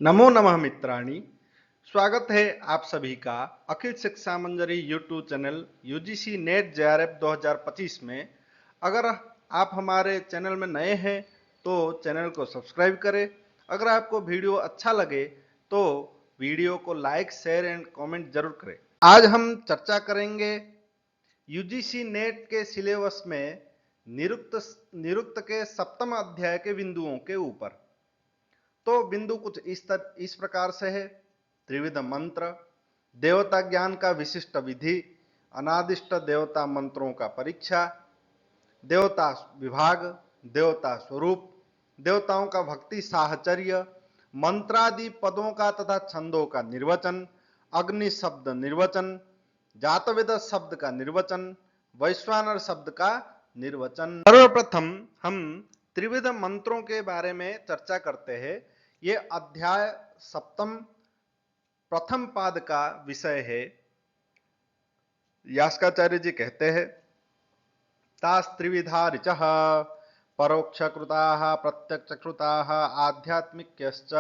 नमो नमः मित्राणि। स्वागत है आप सभी का Akhil Shiksha Manjari YouTube channel UGC NET JRF 2025 में। अगर आप हमारे चैनल में नए हैं तो चैनल को सब्सक्राइब करें। अगर आपको वीडियो अच्छा लगे तो वीडियो को लाइक शेयर एंड कमेंट जरूर करें। आज हम चर्चा करेंगे यूजीसी नेट के सिलेबस में निरुक्त निरुक्त के सप्तम अध्याय के बिंदुओं के ऊपर। तो बिंदु कुछ इस प्रकार से है। त्रिविध मंत्र, देवता ज्ञान का विशिष्ट विधि, अनादिष्ट देवता मंत्रों का परीक्षा, देवता विभाग, देवता स्वरूप, देवताओं का भक्ति साहचर्य, मंत्रादि पदों का तथा छंदों का निर्वचन, अग्नि शब्द निर्वचन, जातवेद शब्द का निर्वचन, वैश्वानर शब्द का निर्वचन। सर्वप्रथम हम त्रिविध मंत्रों के बारे में चर्चा करते हैं। ये अध्याय सप्तम प्रथम पाद का विषय है। यास्काचार्य जी कहते हैं, तास्त्रिविधा ऋचः परोक्षकृताः प्रत्यक्षकृताः आध्यात्मिक्यश्च।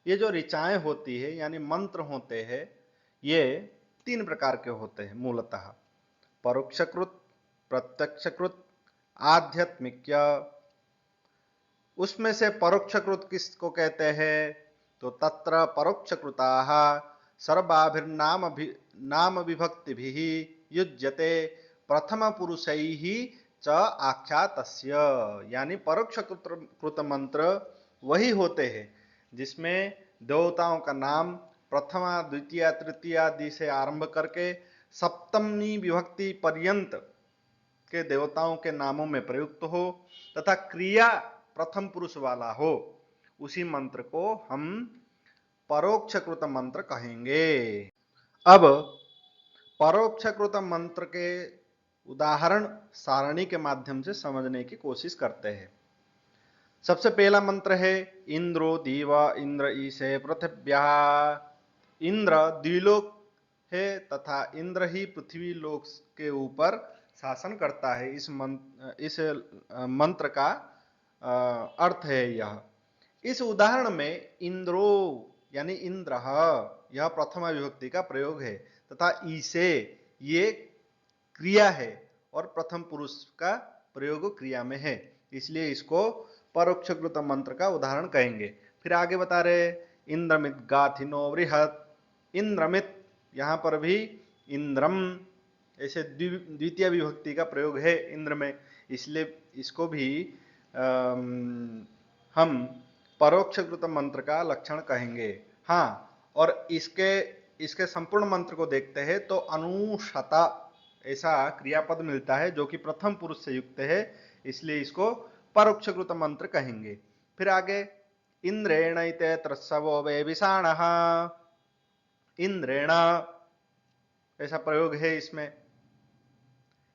ये जो ऋचाएं होती है यानी मंत्र होते हैं, ये तीन प्रकार के होते हैं मूलतः: परोक्षकृत, प्रत्यक्षकृत, आध्यात्मिक्य। उसमें से परोक्षकृत किसको कहते हैं? तो तत्र परोक्षकृताः सर्वाभिर्नाम नाम विभक्तिभिः युज्यते प्रथम पुरुषैः च आख्यातस्य। यानी परोक्षकृत मंत्र वही होते हैं जिसमें देवताओं का नाम प्रथमा द्वितीय तृतीय आदि से आरंभ करके सप्तमी विभक्ति पर्यंत के देवताओं के नामों में प्रयुक्त हो तथा क्रिया प्रथम पुरुष वाला हो। उसी मंत्र को हम परोक्षकृत मंत्र कहेंगे। अब परोक्षकृत मंत्र के उदाहरण सारणी के माध्यम से समझने की कोशिश करते हैं। सबसे पहला मंत्र है इंद्रो दीव इंद्र ईशे पृथिव्या। इंद्र द्विलोक है तथा इंद्र ही पृथ्वी लोक के ऊपर शासन करता है। इस मंत्र का अर्थ है यह। इस उदाहरण में इंद्रो यानी इंद्र यह प्रथमा विभक्ति का प्रयोग है तथा ईसे ये क्रिया है और प्रथम पुरुष का प्रयोग क्रिया में है, इसलिए इसको परोक्षकृत मंत्र का उदाहरण कहेंगे। फिर आगे बता रहे इंद्रमित गाथिनो बृहत। इंद्रमित यहां पर भी इंद्रम ऐसे द्वितीय विभक्ति का प्रयोग है इंद्र में, इसलिए इसको भी हम परोक्षकृत मंत्र का लक्षण कहेंगे। हाँ, और इसके संपूर्ण मंत्र को देखते हैं तो अनुशता ऐसा क्रियापद मिलता है जो कि प्रथम पुरुष से युक्त है, इसलिए इसको परोक्षकृत मंत्र कहेंगे। फिर आगे इंद्रेण इते त्रस्सवो वेविषाणः। इंद्रेण ऐसा प्रयोग है इसमें,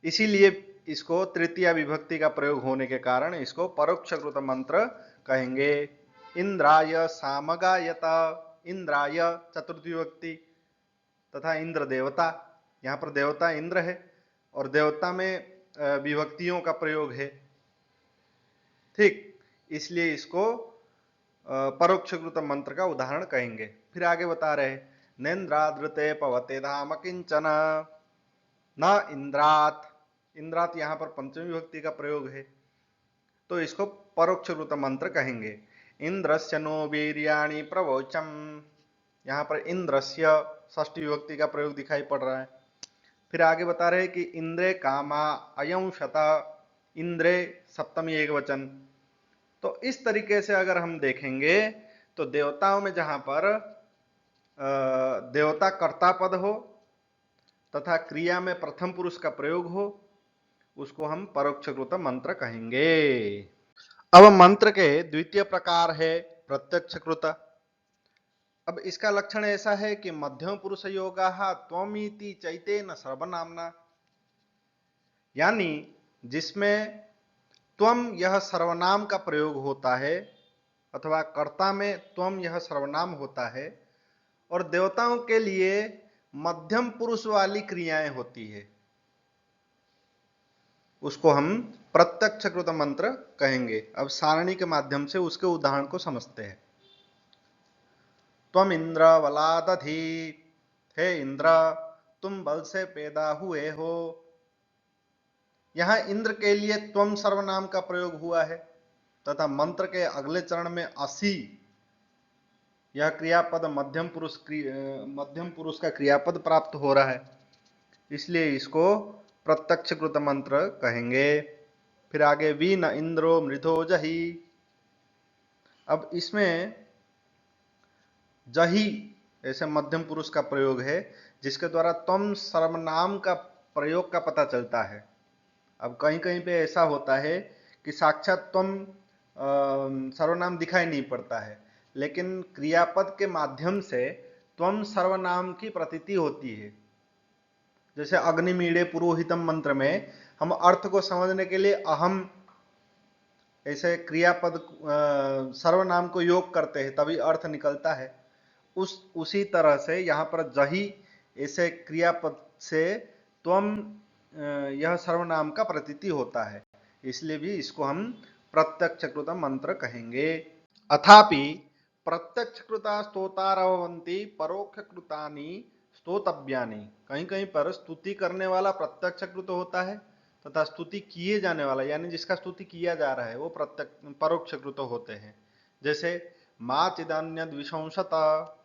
इसीलिए इसको तृतीय विभक्ति का प्रयोग होने के कारण इसको परोक्षकृत मंत्र कहेंगे। इंद्राय सामगायत। इंद्राय चतुर्थी विभक्ति तथा इंद्र देवता, यहां पर देवता इंद्र है और देवता में विभक्तियों का प्रयोग है, ठीक, इसलिए इसको परोक्षकृत मंत्र का उदाहरण कहेंगे। फिर आगे बता रहे नेन्द्रादृते पवते धाम किंचन। न इंद्रात, इंद्रात यहां पर पंचमी विभक्ति का प्रयोग है तो इसको परोक्षकृत मंत्र कहेंगे। इंद्रस्य नो वीर्याणि प्रवोचम। यहां पर इंद्रस्य षष्ठी विभक्ति का प्रयोग दिखाई पड़ रहा है। फिर आगे बता रहे कि इंद्रे कामा अयंशता। इंद्रे सप्तमी एकवचन। तो इस तरीके से अगर हम देखेंगे तो देवताओं में जहां पर देवता कर्ता पद हो तथा क्रिया में प्रथम पुरुष का प्रयोग हो उसको हम परोक्षकृत मंत्र कहेंगे। अब मंत्र के द्वितीय प्रकार है प्रत्यक्षकृत। अब इसका लक्षण ऐसा है कि मध्यम पुरुष योगा त्वमिति चैतेन सर्वनामना, यानी जिसमें त्वम यह सर्वनाम का प्रयोग होता है अथवा कर्ता में त्वम यह सर्वनाम होता है और देवताओं के लिए मध्यम पुरुष वाली क्रियाएं होती है, उसको हम प्रत्यक्षकृत मंत्र कहेंगे। अब सारणी के माध्यम से उसके उदाहरण को समझते हैं। त्वम इंद्र बलादधि, हे इंद्र तुम बल से पैदा हुए हो। यहां इंद्र के लिए त्वम सर्वनाम का प्रयोग हुआ है तथा मंत्र के अगले चरण में असि, यह क्रियापद मध्यम पुरुष का क्रियापद प्राप्त हो रहा है, इसलिए इसको प्रत्यक्षकृत मंत्र कहेंगे। फिर आगे वी न इंद्रो मृधो जही। अब इसमें जही ऐसे मध्यम पुरुष का प्रयोग है जिसके द्वारा त्वम सर्वनाम का प्रयोग का पता चलता है। अब कहीं कहीं पे ऐसा होता है कि साक्षात त्वम सर्वनाम दिखाई नहीं पड़ता है, लेकिन क्रियापद के माध्यम से त्वम सर्वनाम की प्रतीति होती है। जैसे अग्निमीड़े पुरोहितम मंत्र में हम अर्थ को समझने के लिए अहम ऐसे क्रियापद सर्वनाम को योग करते हैं तभी अर्थ निकलता है। उसी तरह से यहाँ पर जही ऐसे क्रियापद से त्वम यह सर्वनाम का प्रतीति होता है, इसलिए भी इसको हम प्रत्यक्षकृत मंत्र कहेंगे। अथापि प्रत्यक्षकृता स्तोतारवंती परोक्षकृतानि स्तोतव्यानि। कहीं कहीं पर स्तुति करने वाला प्रत्यक्षकृत होता है तथा स्तुति किए जाने वाला यानी जिसका स्तुति किया जा रहा है वो प्रत्यक्ष परोक्षकृत होते हैं। जैसे मा चिदान्यद विशंसता,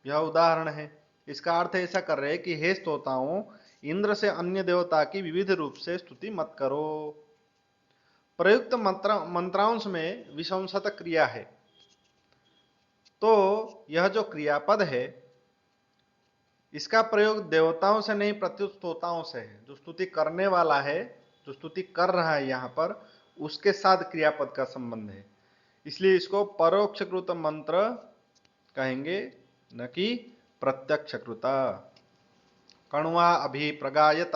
यह उदाहरण है। इसका अर्थ ऐसा कर रहे हैं कि हे स्तोताओं, इंद्र से अन्य देवता की विविध रूप से स्तुति मत करो। प्रयुक्त मंत्रांश में विशंसत क्रिया है, तो यह जो क्रियापद है इसका प्रयोग देवताओं से नहीं प्रत्युत स्तोताओं से है। जो स्तुति करने वाला है, जो स्तुति कर रहा है यहाँ पर, उसके साथ क्रियापद का संबंध है, इसलिए इसको परोक्षकृत मंत्र कहेंगे, न कि प्रत्यक्षकृता। कण्वा अभि प्रगायत,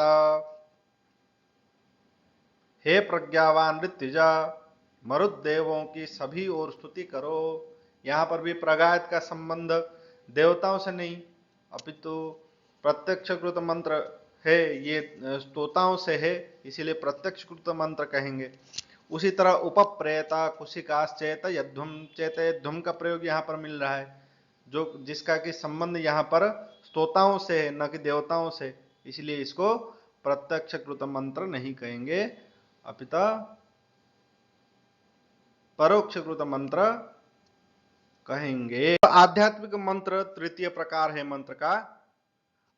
हे प्रज्ञावान ऋत्विजा, मरुदेवों की सभी ओर स्तुति करो। यहाँ पर भी प्रगायत का संबंध देवताओं से नहीं अपितु प्रत्यक्षकृत मंत्र है, ये स्तोताओं से है, इसीलिए प्रत्यक्षकृत मंत्र कहेंगे। उसी तरह उपप्रेता कुशिकाश्चेत यध्वम, चेतयध्वम का प्रयोग यहाँ पर मिल रहा है, जो जिसका कि संबंध यहाँ पर स्तोताओं से है न कि देवताओं से, इसलिए इसको प्रत्यक्षकृत मंत्र नहीं कहेंगे अपिता परोक्षकृत मंत्र कहेंगे। आध्यात्मिक मंत्र तृतीय प्रकार है मंत्र का।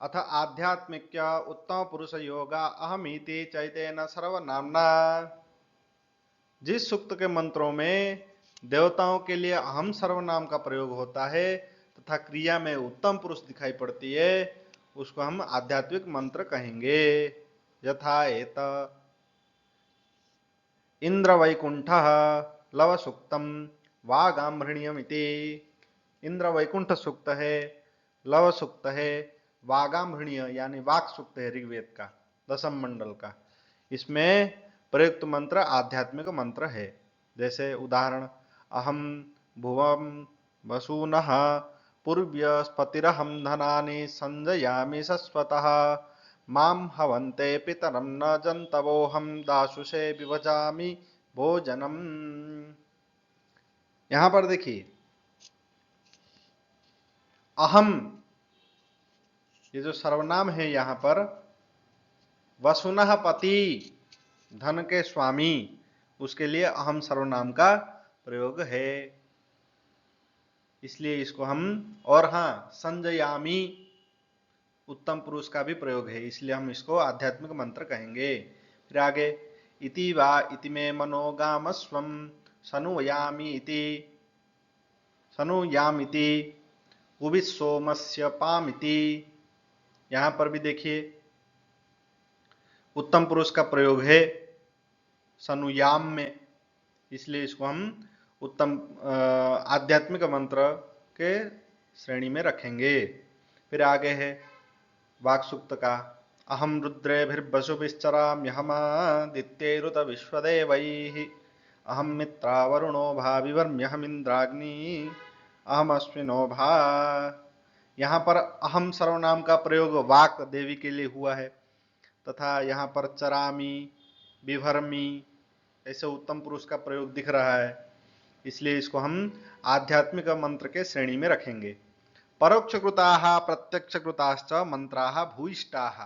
अथ आध्यात्मिक उत्तम पुरुष योगा अहमिति चैतेन सर्वनामना। जिस सूक्त के मंत्रों में देवताओं के लिए अहम सर्वनाम का प्रयोग होता है तथा क्रिया में उत्तम पुरुष दिखाई पड़ती है, उसको हम आध्यात्मिक मंत्र कहेंगे। यथा एत इंद्र वैकुंठ लव सूक्तम वागाम्भृण्यमिति। इंद्र वैकुंठ सूक्त है, लव सूक्त है, वागाम्भृण्य यानी वाक सूक्त है ऋग्वेद का दशम मंडल का। इसमें प्रयुक्त मंत्र आध्यात्मिक मंत्र है। जैसे उदाहरण अहम भुवम वसूनः पूर्व्यस्पतिरहम धनानि संजयामि शश्वतः माम हवन्ते पितरम न जन्तवोहम दाशुषे विभजामि भोजनम। यहां पर देखिए अहम, ये जो सर्वनाम है यहां पर, वसुनः पति धन के स्वामी, उसके लिए अहम सर्वनाम का प्रयोग है, इसलिए इसको हम, और हाँ संजयामी उत्तम पुरुष का भी प्रयोग है, इसलिए हम इसको आध्यात्मिक मंत्र कहेंगे। फिर आगे इति वा इति मे मनोगामस्वम सनुयामी इति, सनुयामिति उविसोमस्य पामिति। यहां पर भी देखिए उत्तम पुरुष का प्रयोग है सनुयाम में, इसलिए इसको हम उत्तम आध्यात्मिक मंत्र के श्रेणी में रखेंगे। फिर आगे है वाक सूक्त का अहम रुद्रेभिर्वसुभिश्चराम्यहमादित्यैरुत विश्वदेवैः अहम मित्रा वरुणो भा विवर्म्यहमिन्द्राग्नि अहम अश्विनो भा। यहाँ पर अहम सर्वनाम का प्रयोग वाक देवी के लिए हुआ है तथा यहाँ पर चरामी, विभर्मी ऐसे उत्तम पुरुष का प्रयोग दिख रहा है। इसलिए इसको हम आध्यात्मिक मंत्र के श्रेणी में रखेंगे। परोक्षकृताः प्रत्यक्षकृताश्च मंत्राः भूयिष्ठाः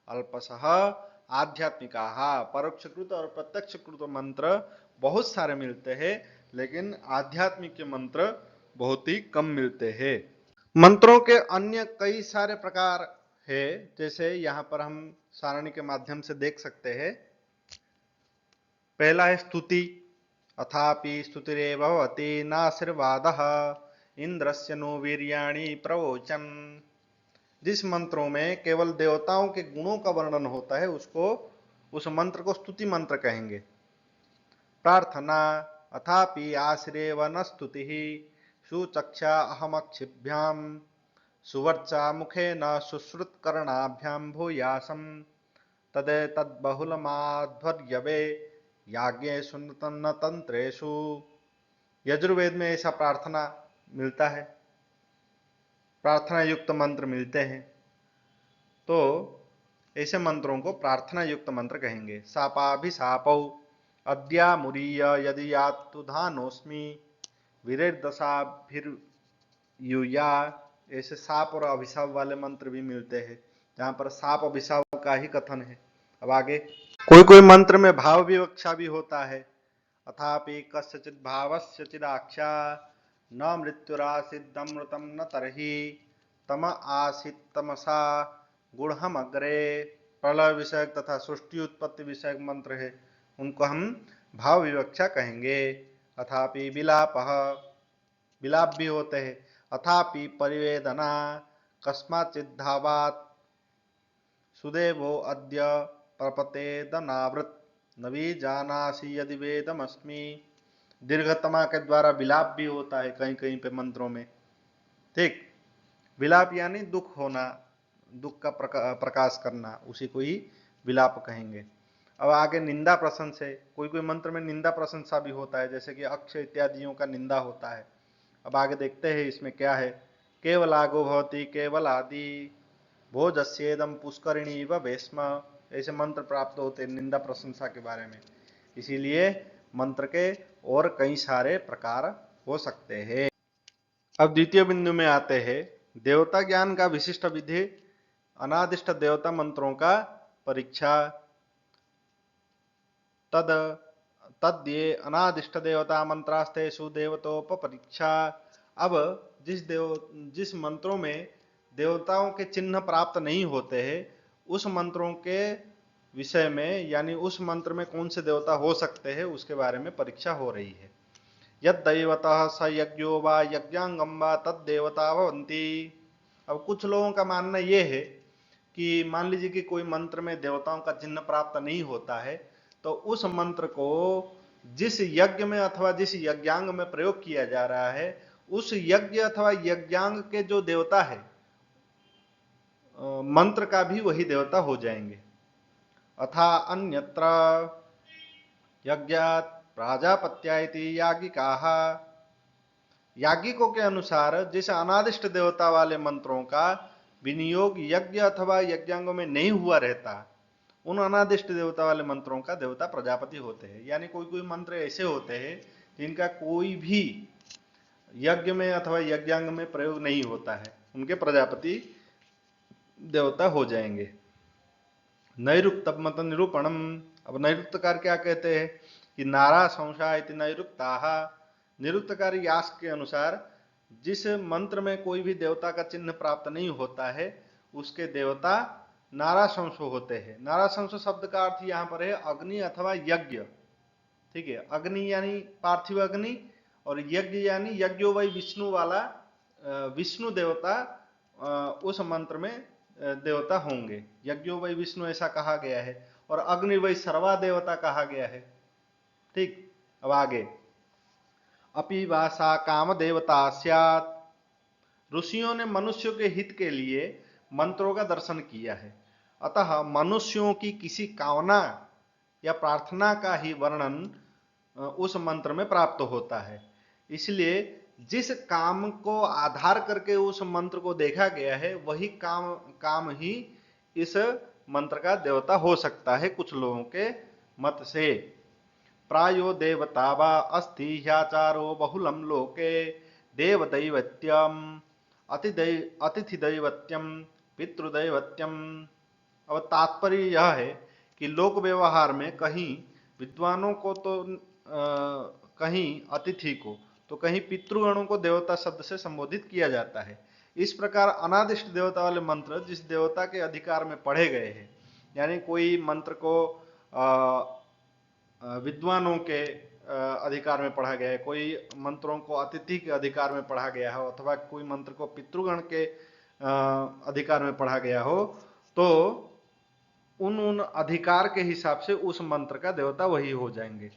अल्पशः आध्यात्मिकाः। परोक्षकृत और प्रत्यक्षकृत मंत्र बहुत सारे मिलते हैं, लेकिन आध्यात्मिक के मंत्र बहुत ही कम मिलते हैं। मंत्रों के अन्य कई सारे प्रकार है, जैसे यहाँ पर हम सारणी के माध्यम से देख सकते हैं। पहला है स्तुति। अथापि स्तुतिरेव भवति नाशीर्वादः इंद्रस्य नो वीर्याणि प्रवोचन। जिस मंत्रों में केवल देवताओं के गुणों का वर्णन होता है उसको उस मंत्र को स्तुति मंत्र कहेंगे। प्रार्थना। अथापि आश्रेव न स्तुति सुचक्षा अहमक्षिभ्याम सुवर्चा मुखे न शुश्रुतकर्णाभ्याम भूयासम तदेतद्बहुलमाध्वर्यवे याज्ञेषु न तंत्रेषु। यजुर्वेद में ऐसा प्रार्थना मिलता है, प्रार्थना युक्त मंत्र मिलते हैं, तो ऐसे मंत्रों को प्रार्थना युक्त मंत्र कहेंगे। सापाभिशापौ अद्या मुरीय यदि यातुधानोस्मि वीरेर्दशाभिर्यूया। ऐसे साप और अभिशाप वाले मंत्र भी मिलते हैं, जहां पर साप अभिशाप का ही कथन है। अब आगे कोई कोई मंत्र में भाव विवक्षा भी होता है। अथापि कस्यचित् भावस्य चिदाख्या न मृत्युरासीदमृतम न तरहि तम आसीत् तमसा गुणहम अग्रे। प्रलय विषयक तथा सृष्टि उत्पत्ति विषयक मंत्र है, उनको हम भाव विवक्षा कहेंगे। अथापि विलापः, विलाप भी होते हैं। अथापि परिवेदना कस्माचिद्धावात् सुदेवो अद्य प्रपतेदनावृत नवी जानासि यदि वेदमस्मि। दीर्घतमा के द्वारा विलाप भी होता है कहीं कहीं पे मंत्रों में। ठीक, विलाप यानी दुख होना, दुख का प्रकाश करना, उसी को ही विलाप कहेंगे। अब आगे निंदा प्रशंसा है। कोई कोई मंत्र में निंदा प्रशंसा भी होता है, जैसे कि अक्ष इत्यादियों का निंदा होता है। अब आगे देखते हैं इसमें क्या है। केवलागो भवति केवल आदि भोजस्येदम पुष्करिणी व वेश्म। ऐसे मंत्र प्राप्त होते हैं निंदा प्रशंसा के बारे में। इसीलिए मंत्र के और कई सारे प्रकार हो सकते हैं। अब द्वितीय बिंदु में आते हैं। देवता ज्ञान का विशिष्ट विधि अनादिष्ट देवता मंत्रों का परीक्षा। तद्ये अनादिष्ट देवता मंत्रास्तेषु देवतोपरीक्षा। अब जिस मंत्रों में देवताओं के चिन्ह प्राप्त नहीं होते हैं, उस मंत्रों के विषय में, यानी उस मंत्र में कौन से देवता हो सकते हैं उसके बारे में परीक्षा हो रही है। यद दैवतः स यज्ञो वा यज्ञांगम वा तद देवता भवन्ति। अब कुछ लोगों का मानना यह है कि मान लीजिए कि कोई मंत्र में देवताओं का चिन्ह प्राप्त नहीं होता है, तो उस मंत्र को जिस यज्ञ में अथवा जिस यज्ञांग में प्रयोग किया जा रहा है, उस यज्ञ अथवा यज्ञांग के जो देवता है मंत्र का भी वही देवता हो जाएंगे। अथा अन्यत्र यज्ञात् प्राजापत्या इति याज्ञिकाः। याज्ञिकों के अनुसार जिस अनादिष्ट देवता वाले मंत्रों का विनियोग यज्ञ अथवा यज्ञांगों में नहीं हुआ रहता, उन अनादिष्ट देवता वाले मंत्रों का देवता प्रजापति होते हैं। यानी कोई कोई मंत्र ऐसे होते हैं जिनका कोई भी यज्ञ में अथवा यज्ञांग में प्रयोग नहीं होता है, उनके प्रजापति देवता हो जाएंगे। नैरुक्त मत निरूपणम। अब नैरुक्तकार क्या कहते हैं कि नारा संशा इति नैरुक्ताः। निरुक्तकार यास्क के अनुसार जिस मंत्र में कोई भी देवता का चिन्ह प्राप्त नहीं होता है, उसके देवता नाराशंसो होते हैं। नाराशंसो शब्द का अर्थ यहाँ पर है अग्नि अथवा यज्ञ। ठीक है, अग्नि यानी पार्थिव अग्नि, और यज्ञ यानी यज्ञो वै विष्णु वाला विष्णु देवता उस मंत्र में देवता होंगे। यज्ञो वै विष्णु ऐसा कहा गया है, और अग्नि वै सर्वा देवता कहा गया है। ठीक, अब आगे अपि वासा काम देवता स्यात्। ऋषियों ने मनुष्यों के हित के लिए मंत्रों का दर्शन किया है, अतः मनुष्यों की किसी कामना या प्रार्थना का ही वर्णन उस मंत्र में प्राप्त होता है। इसलिए जिस काम को आधार करके उस मंत्र को देखा गया है, वही काम ही इस मंत्र का देवता हो सकता है कुछ लोगों के मत से। प्रायो देवता वा अस्ति ह्याचारो बहुलं लोके देवदैवत्यम अतिथिदैवत्यम पितृदैवत्यम। अब तात्पर्य यह है कि लोक व्यवहार में कहीं विद्वानों को तो कहीं अतिथि को तो कहीं पितृगणों को देवता शब्द से संबोधित किया जाता है। इस प्रकार अनादिष्ट देवता वाले मंत्र जिस देवता के अधिकार में पढ़े गए हैं, यानी कोई मंत्र को विद्वानों के अधिकार में पढ़ा गया है, कोई मंत्रों को अतिथि के अधिकार में पढ़ा गया हो, अथवा कोई मंत्र को पितृगण के अधिकार में पढ़ा गया हो, तो उन अधिकार के हिसाब से उस मंत्र का देवता वही हो जाएंगे,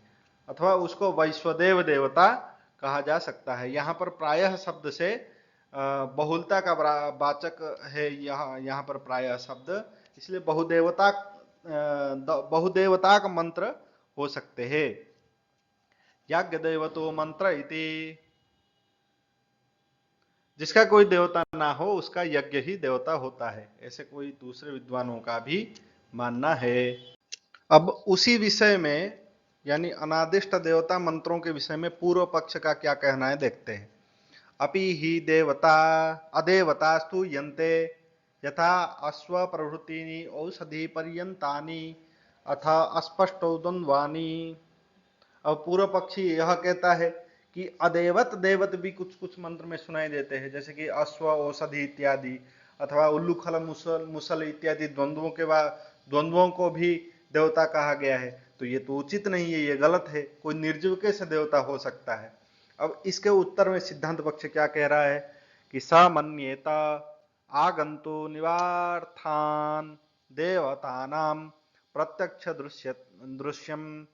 अथवा उसको वैश्वदेव देवता कहा जा सकता है। यहाँ पर प्रायः शब्द से बहुलता का वाचक है यहाँ पर प्रायः शब्द, इसलिए बहुदेवता का मंत्र हो सकते हैं। याज्ञ देवतो मंत्र इति, जिसका कोई देवता ना हो उसका यज्ञ ही देवता होता है, ऐसे कोई दूसरे विद्वानों का भी मानना है। अब उसी विषय में यानी अनादिष्ट देवता मंत्रों के विषय में पूर्व पक्ष का क्या कहना है देखते हैं। अपि ही देवता अदेवतास्तु यन्ते यथा अश्व प्रभृतीनि औषधि पर्यंतानि अथ अस्पष्टो द्वंद्वानि। अब पूर्व पक्षी यह कहता है कि अदेवत देवत भी कुछ कुछ मंत्र में सुनाई देते हैं, जैसे कि अश्व औषधि इत्यादि, अथवा उल्लूखल मुसल इत्यादि द्वंद्वों को भी देवता कहा गया है। तो ये तो उचित नहीं है, ये गलत है, कोई निर्जीव कैसे देवता हो सकता है। अब इसके उत्तर में सिद्धांत पक्ष क्या कह रहा है कि स मन्येत आगंतु निवार्थान देवतानां प्रत्यक्ष दृश्यम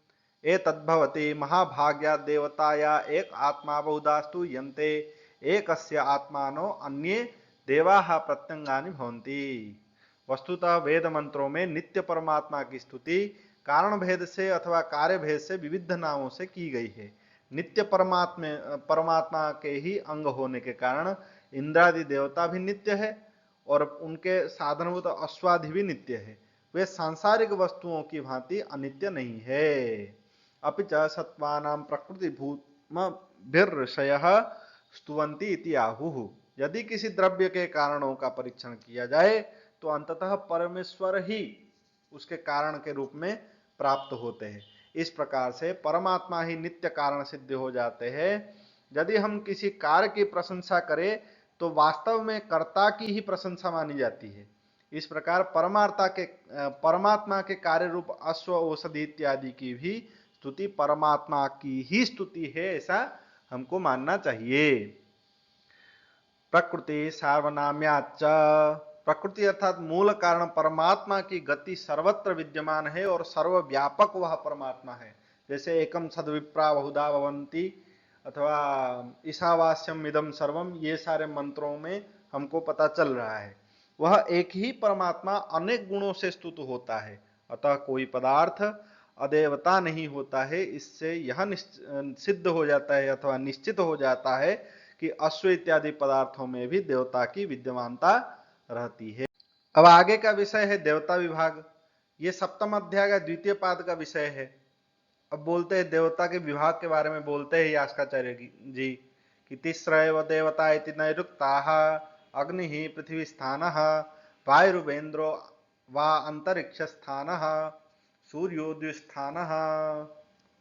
एतद्भवति महाभाग्या देवताया एक आत्मा बहुधास्तु यन्ते एकस्य आत्मानो अन्ये देवाः प्रत्यंगानि भवन्ति। वस्तुतः वेद मंत्रों में नित्य परमात्मा की स्तुति कारण भेद से अथवा कार्य भेद से विविध नामों से की गई है। नित्य परमात्मा के ही अंग होने के कारण इंद्रादि देवता भी नित्य है और उनके साधनभूत अश्वादि भी नित्य है, वे सांसारिक वस्तुओं की भांति अनित्य नहीं है। अपि च सत्वानां प्रकृतिभूतमभिर्षयः स्तुवन्ति इति आहुः। यदि किसी द्रव्य के कारणों का परीक्षण किया जाए तो अंततः परमेश्वर ही उसके कारण के रूप में प्राप्त होते हैं। इस प्रकार से परमात्मा ही नित्य कारण सिद्ध हो जाते हैं। यदि हम किसी कार्य की प्रशंसा करें तो वास्तव में कर्ता की ही प्रशंसा मानी जाती है। इस प्रकार परमात्मा के कार्य रूप अश्व औषधि इत्यादि की भी स्तुति परमात्मा की ही स्तुति है, ऐसा हमको मानना चाहिए। प्रकृति सार्वनाम्याच्च, प्रकृति अर्थात मूल कारण परमात्मा की गति सर्वत्र विद्यमान है और सर्वव्यापक वह परमात्मा है। जैसे एकम सद्विप्रा बहुधा भवन्ति अथवा ईशावास्यम इदम सर्वम, ये सारे मंत्रों में हमको पता चल रहा है। वह एक ही परमात्मा अनेक गुणों से स्तुत होता है, अतः कोई पदार्थ अदेवता नहीं होता है। इससे यह सिद्ध हो जाता है अथवा निश्चित हो जाता है कि अश्व इत्यादि पदार्थों में भी देवता की विद्यमानता रहती है। अब आगे का विषय है देवता विभाग। ये सप्तम अध्याय का द्वितीय पाद का विषय है। अब बोलते हैं देवता के विभाग के बारे में, बोलते हैं यास्काचार्य जी कि तिस्रैव देवता इति नैरुक्ताः अग्नि ही पृथ्वी स्थानः वायुर्वेन्द्रो वा अंतरिक्ष स्थानः सूर्योदयस्थानः।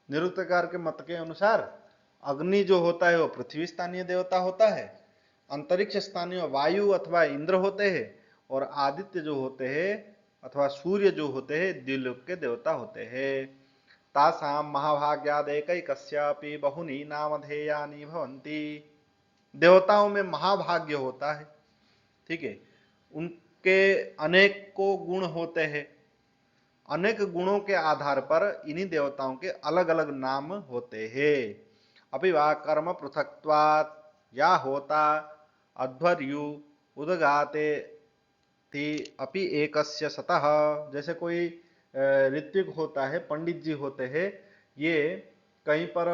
निरुक्तकार के मत के अनुसार अग्नि जो होता है वो पृथ्वी स्थानीय देवता होता है, अंतरिक्ष स्थानीय वायु अथवा इंद्र होते हैं, और आदित्य जो होते हैं अथवा सूर्य जो होते हैं द्विलोक के देवता होते हैं। तासाम महाभाग्यादेकैकस्यापि बहुनी नामधेयानि भवन्ति। देवताओं में महाभाग्य होता है, ठीक है, उनके अनेक को गुण होते हैं। अनेक गुणों के आधार पर इन्हीं देवताओं के अलग अलग नाम होते हैं। अपि वा कर्म पृथक्त्वात् या होता अध्वर्यु उदगाते ति अपि एकस्य सतः। जैसे कोई ऋत्विक होता है, पंडित जी होते हैं, ये कहीं पर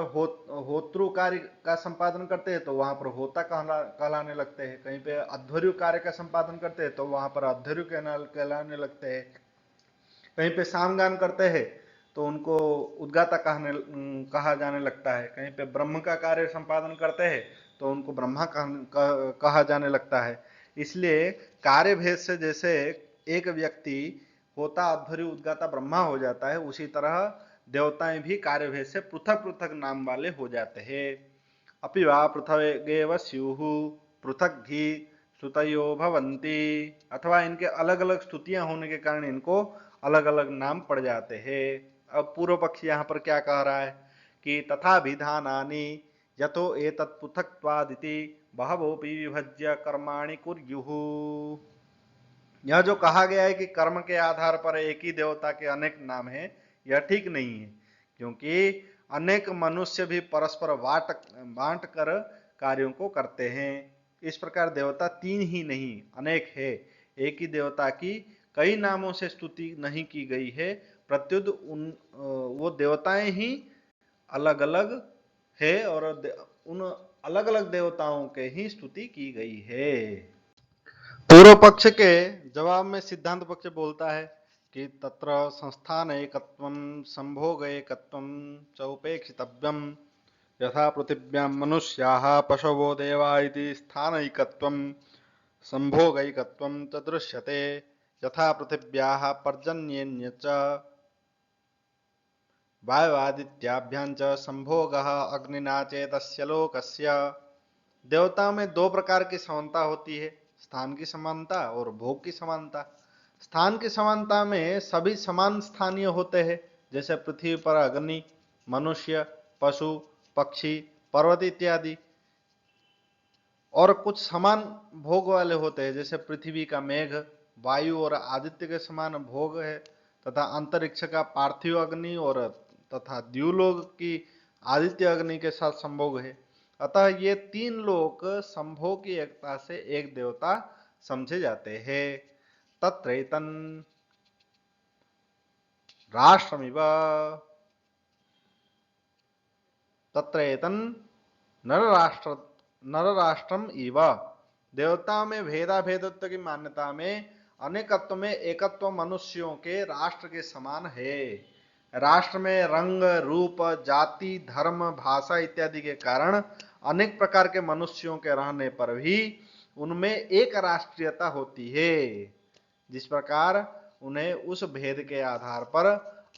होत्रु कार्य का संपादन करते हैं तो वहां पर होता कहलाने लगते हैं, कहीं पे अध्वर्यु कार्य का संपादन करते हैं तो वहां पर अध्वर्यु कहलाने लगते हैं, कहीं पे सामगान करते हैं तो उनको उद्गाता कहा जाने लगता है। कहीं पे ब्रह्म का कार्य संपादन करते हैं तो उनको ब्रह्मा कहा जाने लगता है। इसलिए कार्य भेद से जैसे एक व्यक्ति होता अध्वरी उद्गाता ब्रह्मा हो जाता है, उसी तरह देवताएं भी कार्य भेद से पृथक पृथक नाम वाले हो जाते हैं। अपि वा पृथगेव स्युः पृथक ही स्तुतयो भवन्ति, अथवा इनके अलग अलग स्तुतियां होने के कारण इनको अलग अलग नाम पड़ जाते हैं। अब पूर्व पक्ष यहाँ पर क्या कह रहा है कि तथा विधानानि यतो एतत् पृथक्त्वादिति बहवोऽपि विभज्य कर्माणि कुर्युः। यह जो कहा गया है कि कर्म के आधार पर एक ही देवता के अनेक नाम हैं, यह ठीक नहीं है, क्योंकि अनेक मनुष्य भी परस्पर बांट कर कार्यों को करते हैं। इस प्रकार देवता तीन ही नहीं अनेक है। एक ही देवता की कई नामों से स्तुति नहीं की गई है, प्रत्युत वो देवताएं ही अलग अलग है और उन अलग अलग देवताओं के ही स्तुति की गई है। पूर्व पक्ष के जवाब में सिद्धांत पक्ष बोलता है कि तत्र संस्थान एकत्वं संभोग एकत्वं च उपेक्षितव्यं यथा पृथिव्यां मनुष्याः पशवो देवा इति स्थानैकत्वं संभोगैकत्वं च दृश्यते यथा पृथिव्याः पर्जन्येन च वायुवादित्याभ्यां च संभोगः अग्निना चेतस्य लोकस्य। देवता में दो प्रकार की समानता होती है, स्थान की समानता और भोग की समानता। स्थान की समानता में सभी समान स्थानीय होते हैं, जैसे पृथ्वी पर अग्नि, मनुष्य, पशु, पक्षी, पर्वत इत्यादि। और कुछ समान भोग वाले होते हैं, जैसे पृथ्वी का मेघ, वायु और आदित्य के समान भोग है, तथा अंतरिक्ष का पार्थिव अग्नि और तथा द्युलोक की आदित्य अग्नि के साथ संभोग है। अतः ये तीन लोक संभोग की एकता से एक देवता समझे जाते हैं। तत्रैतन राष्ट्रमिव तत्रैतन नरराष्ट्रम इव। देवता में भेदा भेदत्व की मान्यता में अनेकत्व में एकत्व मनुष्यों के राष्ट्र के समान है। राष्ट्र में रंग, रूप, जाति, धर्म, भाषा इत्यादि के कारण अनेक प्रकार के मनुष्यों के रहने पर भी उनमें एक राष्ट्रीयता होती है। जिस प्रकार उन्हें उस भेद के आधार पर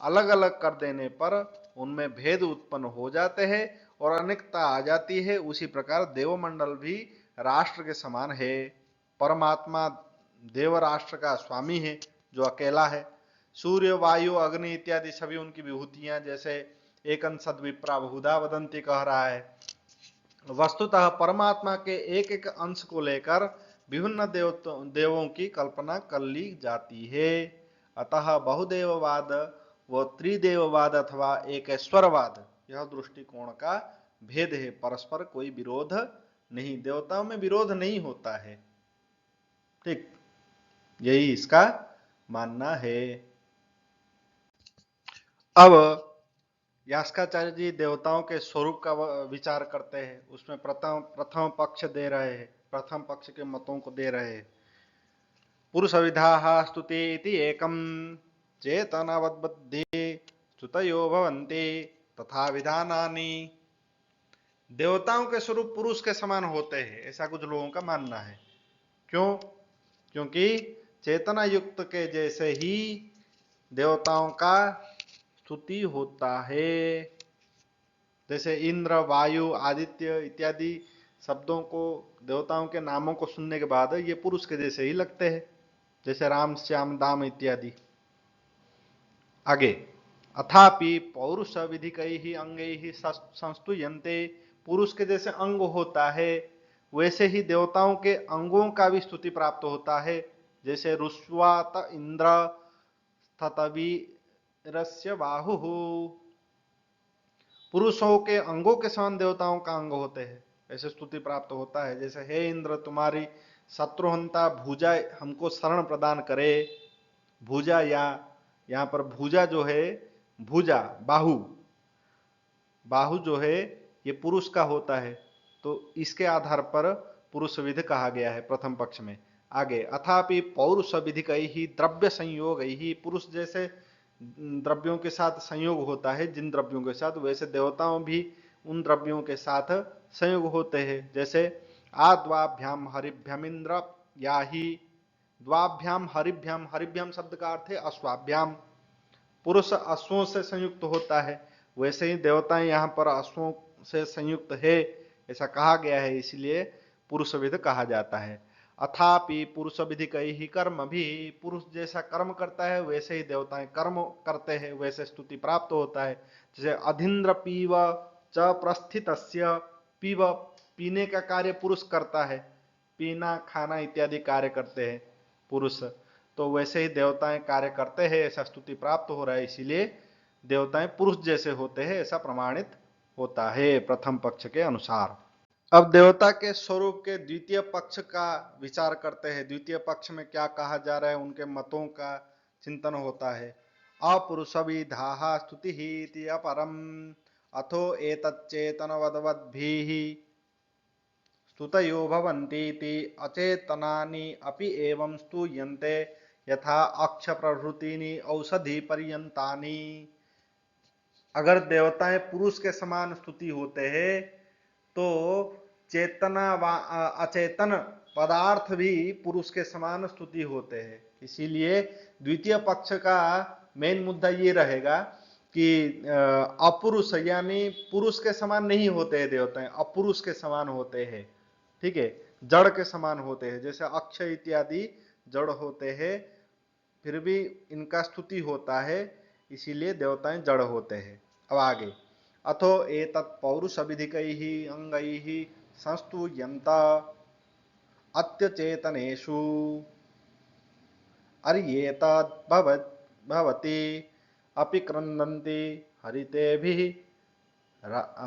अलग अलग कर देने पर उनमें भेद उत्पन्न हो जाते हैं और अनेकता आ जाती है, उसी प्रकार देवमंडल भी राष्ट्र के समान है। परमात्मा देव राष्ट्र का स्वामी है, जो अकेला है। सूर्य, वायु, अग्नि इत्यादि सभी उनकी विभूतियां, जैसे एकं सद्विप्रा बहुधा वदन्ति कह रहा है। वस्तुतः परमात्मा के एक एक अंश को लेकर विभिन्न देवों की कल्पना कर ली जाती है। अतः बहुदेववाद व त्रिदेववाद अथवा एकेश्वरवाद, यह दृष्टिकोण का भेद है। परस्पर कोई विरोध नहीं, देवताओं में विरोध नहीं होता है। ठीक, यही इसका मानना है। अब यास्काचार्य जी देवताओं के स्वरूप का विचार करते हैं। उसमें प्रथम पक्ष दे रहे हैं, प्रथम पक्ष के मतों को दे रहे हैं। पुरुष विधा स्तुति इति एकम चेतनवद्बुद्धि स्तुतयो भवन्ति तथा विधानानि। देवताओं के स्वरूप पुरुष के समान होते हैं, ऐसा कुछ लोगों का मानना है। क्यों? क्योंकि चेतना युक्त के जैसे ही देवताओं का स्तुति होता है। जैसे इंद्र, वायु, आदित्य इत्यादि शब्दों को, देवताओं के नामों को सुनने के बाद ये पुरुष के जैसे ही लगते हैं, जैसे राम, श्याम, दाम इत्यादि। आगे, अथापि पौरुष विधिकैः अंगैः संस्तुयन्ते। पुरुष के जैसे अंग होता है, वैसे ही देवताओं के अंगों का भी स्तुति प्राप्त होता है। जैसे रुष्वात इंद्र स्थतवीरस्य बाहु। पुरुषों के अंगों के समान देवताओं का अंग होते हैं, ऐसे स्तुति प्राप्त होता है। जैसे हे इंद्र, तुम्हारी शत्रुहंता भुजा हमको शरण प्रदान करे। भुजा, या यहाँ पर भुजा जो है, भुजा बाहु, बाहु जो है ये पुरुष का होता है, तो इसके आधार पर पुरुष विधि कहा गया है प्रथम पक्ष में। आगे, अथापि पौरुष विधिकैः द्रव्य संयोग ही, पुरुष जैसे द्रव्यों के साथ संयोग होता है, जिन द्रव्यों के साथ, वैसे देवताओं भी उन द्रव्यों के साथ संयोग होते हैं। जैसे आद्वाभ्याम हरिभ्यमिंद्र या ही, द्वाभ्याम हरिभ्याम, हरिभ्याम शब्द का अर्थ है अश्वाभ्याम, पुरुष अश्वों से संयुक्त होता है, वैसे ही देवताएं यहाँ पर अश्वों से संयुक्त है ऐसा कहा गया है, इसलिए पुरुष विध कहा जाता है। अथापि पुरुष विधि कई ही कर्म भी, पुरुष जैसा कर्म करता है वैसे ही देवताएं कर्म करते हैं, वैसे स्तुति प्राप्त होता है। जैसे अधीन्द्र पीव च प्रस्थितस्य, पीव पीने का कार्य पुरुष करता है, पीना खाना इत्यादि कार्य करते हैं पुरुष, तो वैसे ही देवताएं कार्य करते हैं, ऐसा स्तुति प्राप्त हो रहा है, इसीलिए देवताएं पुरुष जैसे होते हैं ऐसा प्रमाणित होता है प्रथम पक्ष के अनुसार। अब देवता के स्वरूप के द्वितीय पक्ष का विचार करते हैं। द्वितीय पक्ष में क्या कहा जा रहा है, उनके मतों का चिंतन होता है। अपुरुषविधाः स्तुतिः इति अपरम, अथो एतच्चेतनवद्वद्भिः स्तुतयो भवन्तीति अचेतनानि अपि एवं स्तूयन्ते यथा अक्ष प्रभृतीनि औषधि पर्यन्तानि। अगर देवताएं पुरुष के समान स्तुति होते हैं तो चेतना व अचेतन पदार्थ भी पुरुष के समान स्तुति होते हैं। इसीलिए द्वितीय पक्ष का मेन मुद्दा ये रहेगा कि अपुरुष यानी पुरुष के समान नहीं होते हैं देवताएं, अपुरुष के समान होते हैं, ठीक है, जड़ के समान होते हैं। जैसे अक्षय इत्यादि जड़ होते हैं, फिर भी इनका स्तुति होता है, इसीलिए देवताएं जड़ होते हैं। अब आगे, अथो एतत् पौरुष विधिकैः अंगैः संस्तूयन्त अत्यचेतनेषु अर्येतद् भवति अपि क्रन्दन्ति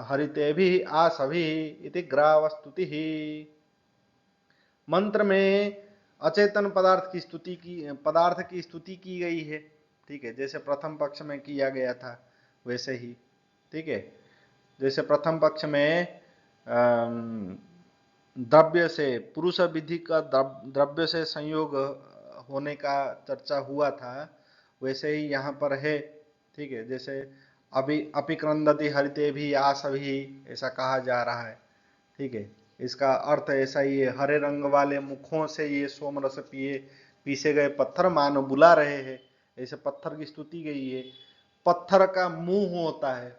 हरितेभिः आसभिः इति ग्रावस्तुतिः। मंत्र में अचेतन पदार्थ की स्तुति की गई है, ठीक है, जैसे प्रथम पक्ष में किया गया था वैसे ही, ठीक है। जैसे प्रथम पक्ष में द्रव्य से, पुरुष विधि का द्रव्य से संयोग होने का चर्चा हुआ था, वैसे ही यहाँ पर है, ठीक है। जैसे अपिक्रंदति हरिते भी आसभी ऐसा कहा जा रहा है, ठीक है। इसका अर्थ ऐसा ही है, हरे रंग वाले मुखों से ये सोमरस पीसे गए पत्थर मानो बुला रहे हैं, ऐसे पत्थर की स्तुति गई है। पत्थर का मुंह होता है,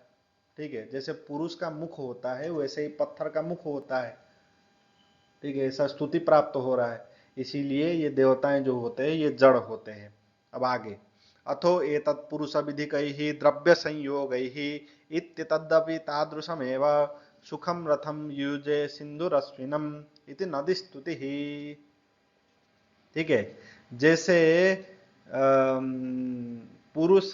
ठीक है, जैसे पुरुष का मुख होता है वैसे ही पत्थर का मुख होता है, ठीक है, ऐसा स्तुति प्राप्त हो रहा है, इसीलिए ये देवताएं जो होते हैं ये जड़ होते हैं। अब आगे, अथो एतत् पुरुष विधिकैः द्रव्य संयोगैः इत्यतदपि तादृशमेव सुखम रथम युजे सिंधुरश्विनम इति नदी स्तुतिः, ठीक है। जैसे पुरुष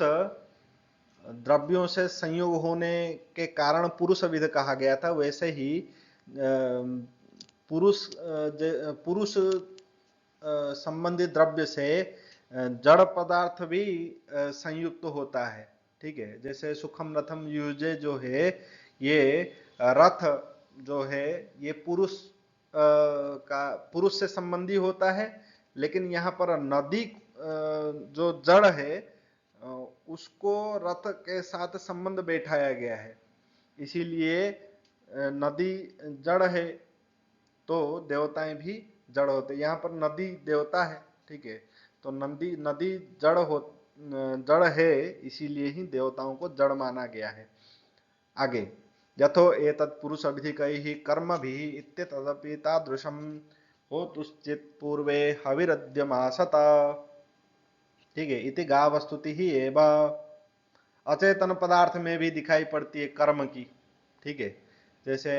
द्रव्यों से संयोग होने के कारण पुरुष विध कहा गया था, वैसे ही पुरुष संबंधित द्रव्य से जड़ पदार्थ भी संयुक्त होता है, ठीक है। जैसे सुखम रथम युजे जो है, ये रथ जो है ये पुरुष से संबंधी होता है, लेकिन यहाँ पर नदी जो जड़ है उसको रथ के साथ संबंध बैठाया गया है, इसीलिए नदी जड़ है तो देवताएं भी जड़ होते। यहाँ पर नदी देवता है, ठीक है, तो नदी जड़ है, इसीलिए ही देवताओं को जड़ माना गया है। आगे, यथो एतत् पुरुष विधिकैः कर्मभिः इत्यतदपि तादृशं होतुश्चित् पूर्वे हविरद्यमासत, ठीक है, इति गावस्तुति ही एव। अचेतन पदार्थ में भी दिखाई पड़ती है कर्म की, ठीक है। जैसे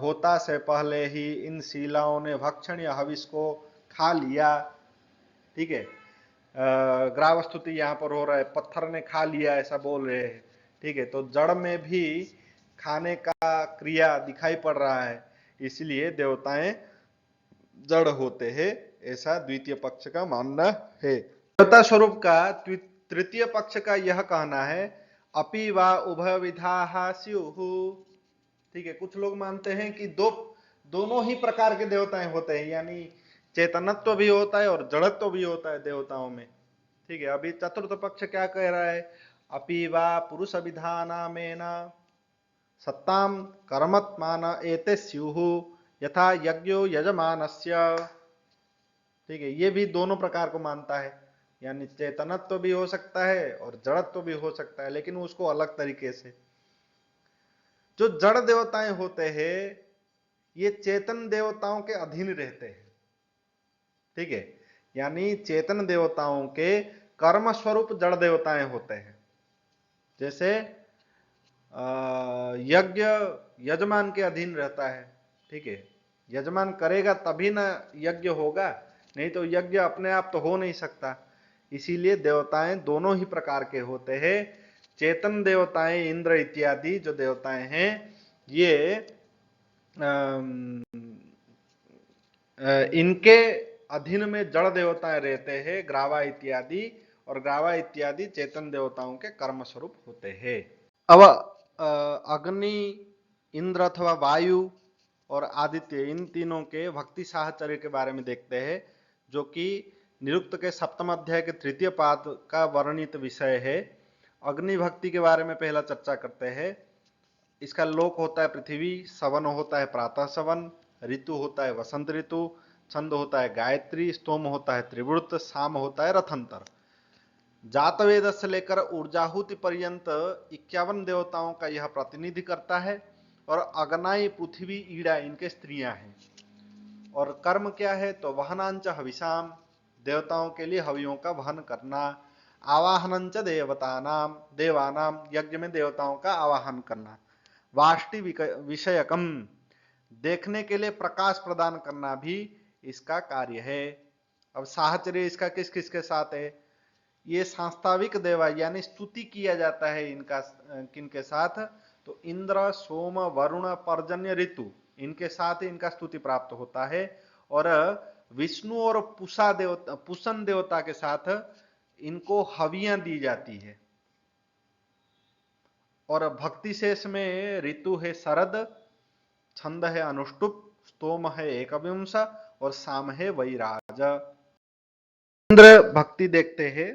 होता से पहले ही इन शिलाओं ने भक्षण या हविष को खा लिया, ठीक है। ग्रावस्तुति यहाँ पर हो रहा है, पत्थर ने खा लिया ऐसा बोल रहे हैं, ठीक है। तो जड़ में भी खाने का क्रिया दिखाई पड़ रहा है, इसलिए देवताएं जड़ होते हैं, ऐसा द्वितीय पक्ष का मानना है। देवता स्वरूप का तृतीय पक्ष का यह कहना है, अपि वा उभय विधा स्युः, ठीक है। कुछ लोग मानते हैं कि दोनों ही प्रकार के देवताएं होते हैं, यानी चेतनत्व भी होता है और जड़त्व भी होता है देवताओं में, ठीक है, अभी चतुर्थ पक्ष क्या कह रहा है? अपि वा पुरुष विधानामेन सत्ताम कर्मत्मान एते स्युः यथा यज्ञो यजमानस्य। ठीक है, ये भी दोनों प्रकार को मानता है, यानी चेतनत्व भी हो सकता है और जड़त्व भी हो सकता है, लेकिन उसको अलग तरीके से। जो जड़ देवताएं होते हैं ये चेतन देवताओं के अधीन रहते हैं। ठीक है, यानी चेतन देवताओं के कर्म स्वरूप जड़ देवताएं होते हैं। जैसे यज्ञ यजमान के अधीन रहता है। ठीक है, यजमान करेगा तभी ना यज्ञ होगा, नहीं तो यज्ञ अपने आप तो हो नहीं सकता। इसीलिए देवताएं दोनों ही प्रकार के होते हैं। चेतन देवताएं इंद्र इत्यादि जो देवताएं हैं ये इनके अधीन में जड़ देवताएं रहते हैं, ग्रावा इत्यादि, और ग्रावा इत्यादि चेतन देवताओं के कर्म स्वरूप होते हैं। अब अग्नि, इंद्र अथवा वायु और आदित्य, इन तीनों के भक्ति साहचर्य के बारे में देखते हैं, जो कि निरुक्त के सप्तम अध्याय के तृतीय पाद का वर्णित विषय है। अग्नि भक्ति के बारे में पहला चर्चा करते हैं। इसका लोक होता है पृथ्वी, सवन होता है प्रातः सवन, ऋतु होता है वसंत ऋतु, छंद होता है गायत्री, स्तोम होता है त्रिवृत, साम होता है रथंतर। जातवेद से लेकर ऊर्जाहुति पर्यंत 51 देवताओं का यह प्रतिनिधि करता है, और अग्नाई, पृथ्वी, ईड़ा इनके स्त्रियां हैं। और कर्म क्या है? तो वहनांच हविषाम, देवताओं के लिए हवियों का वहन करना। आवाहनंच देवतानाम, देवानाम, यज्ञ में देवताओं का आवाहन करना। वाष्टि विषयकम, देखने के लिए प्रकाश प्रदान करना भी इसका कार्य है। अब साहचर्य इसका किस किस के साथ है? ये सांस्ताविक देवा, यानी स्तुति किया जाता है इनका किनके साथ? तो इंद्र, सोम, वरुण, पर्जन्य, ऋतु, इनके साथ ही इनका स्तुति प्राप्त होता है। और विष्णु और पुषण देवता के साथ इनको हवियां दी जाती है। और भक्ति शेष में ऋतु है शरद, छंद है अनुष्टुप, स्तोम है एकविंश और साम है वैराज। इंद्र भक्ति देखते हैं।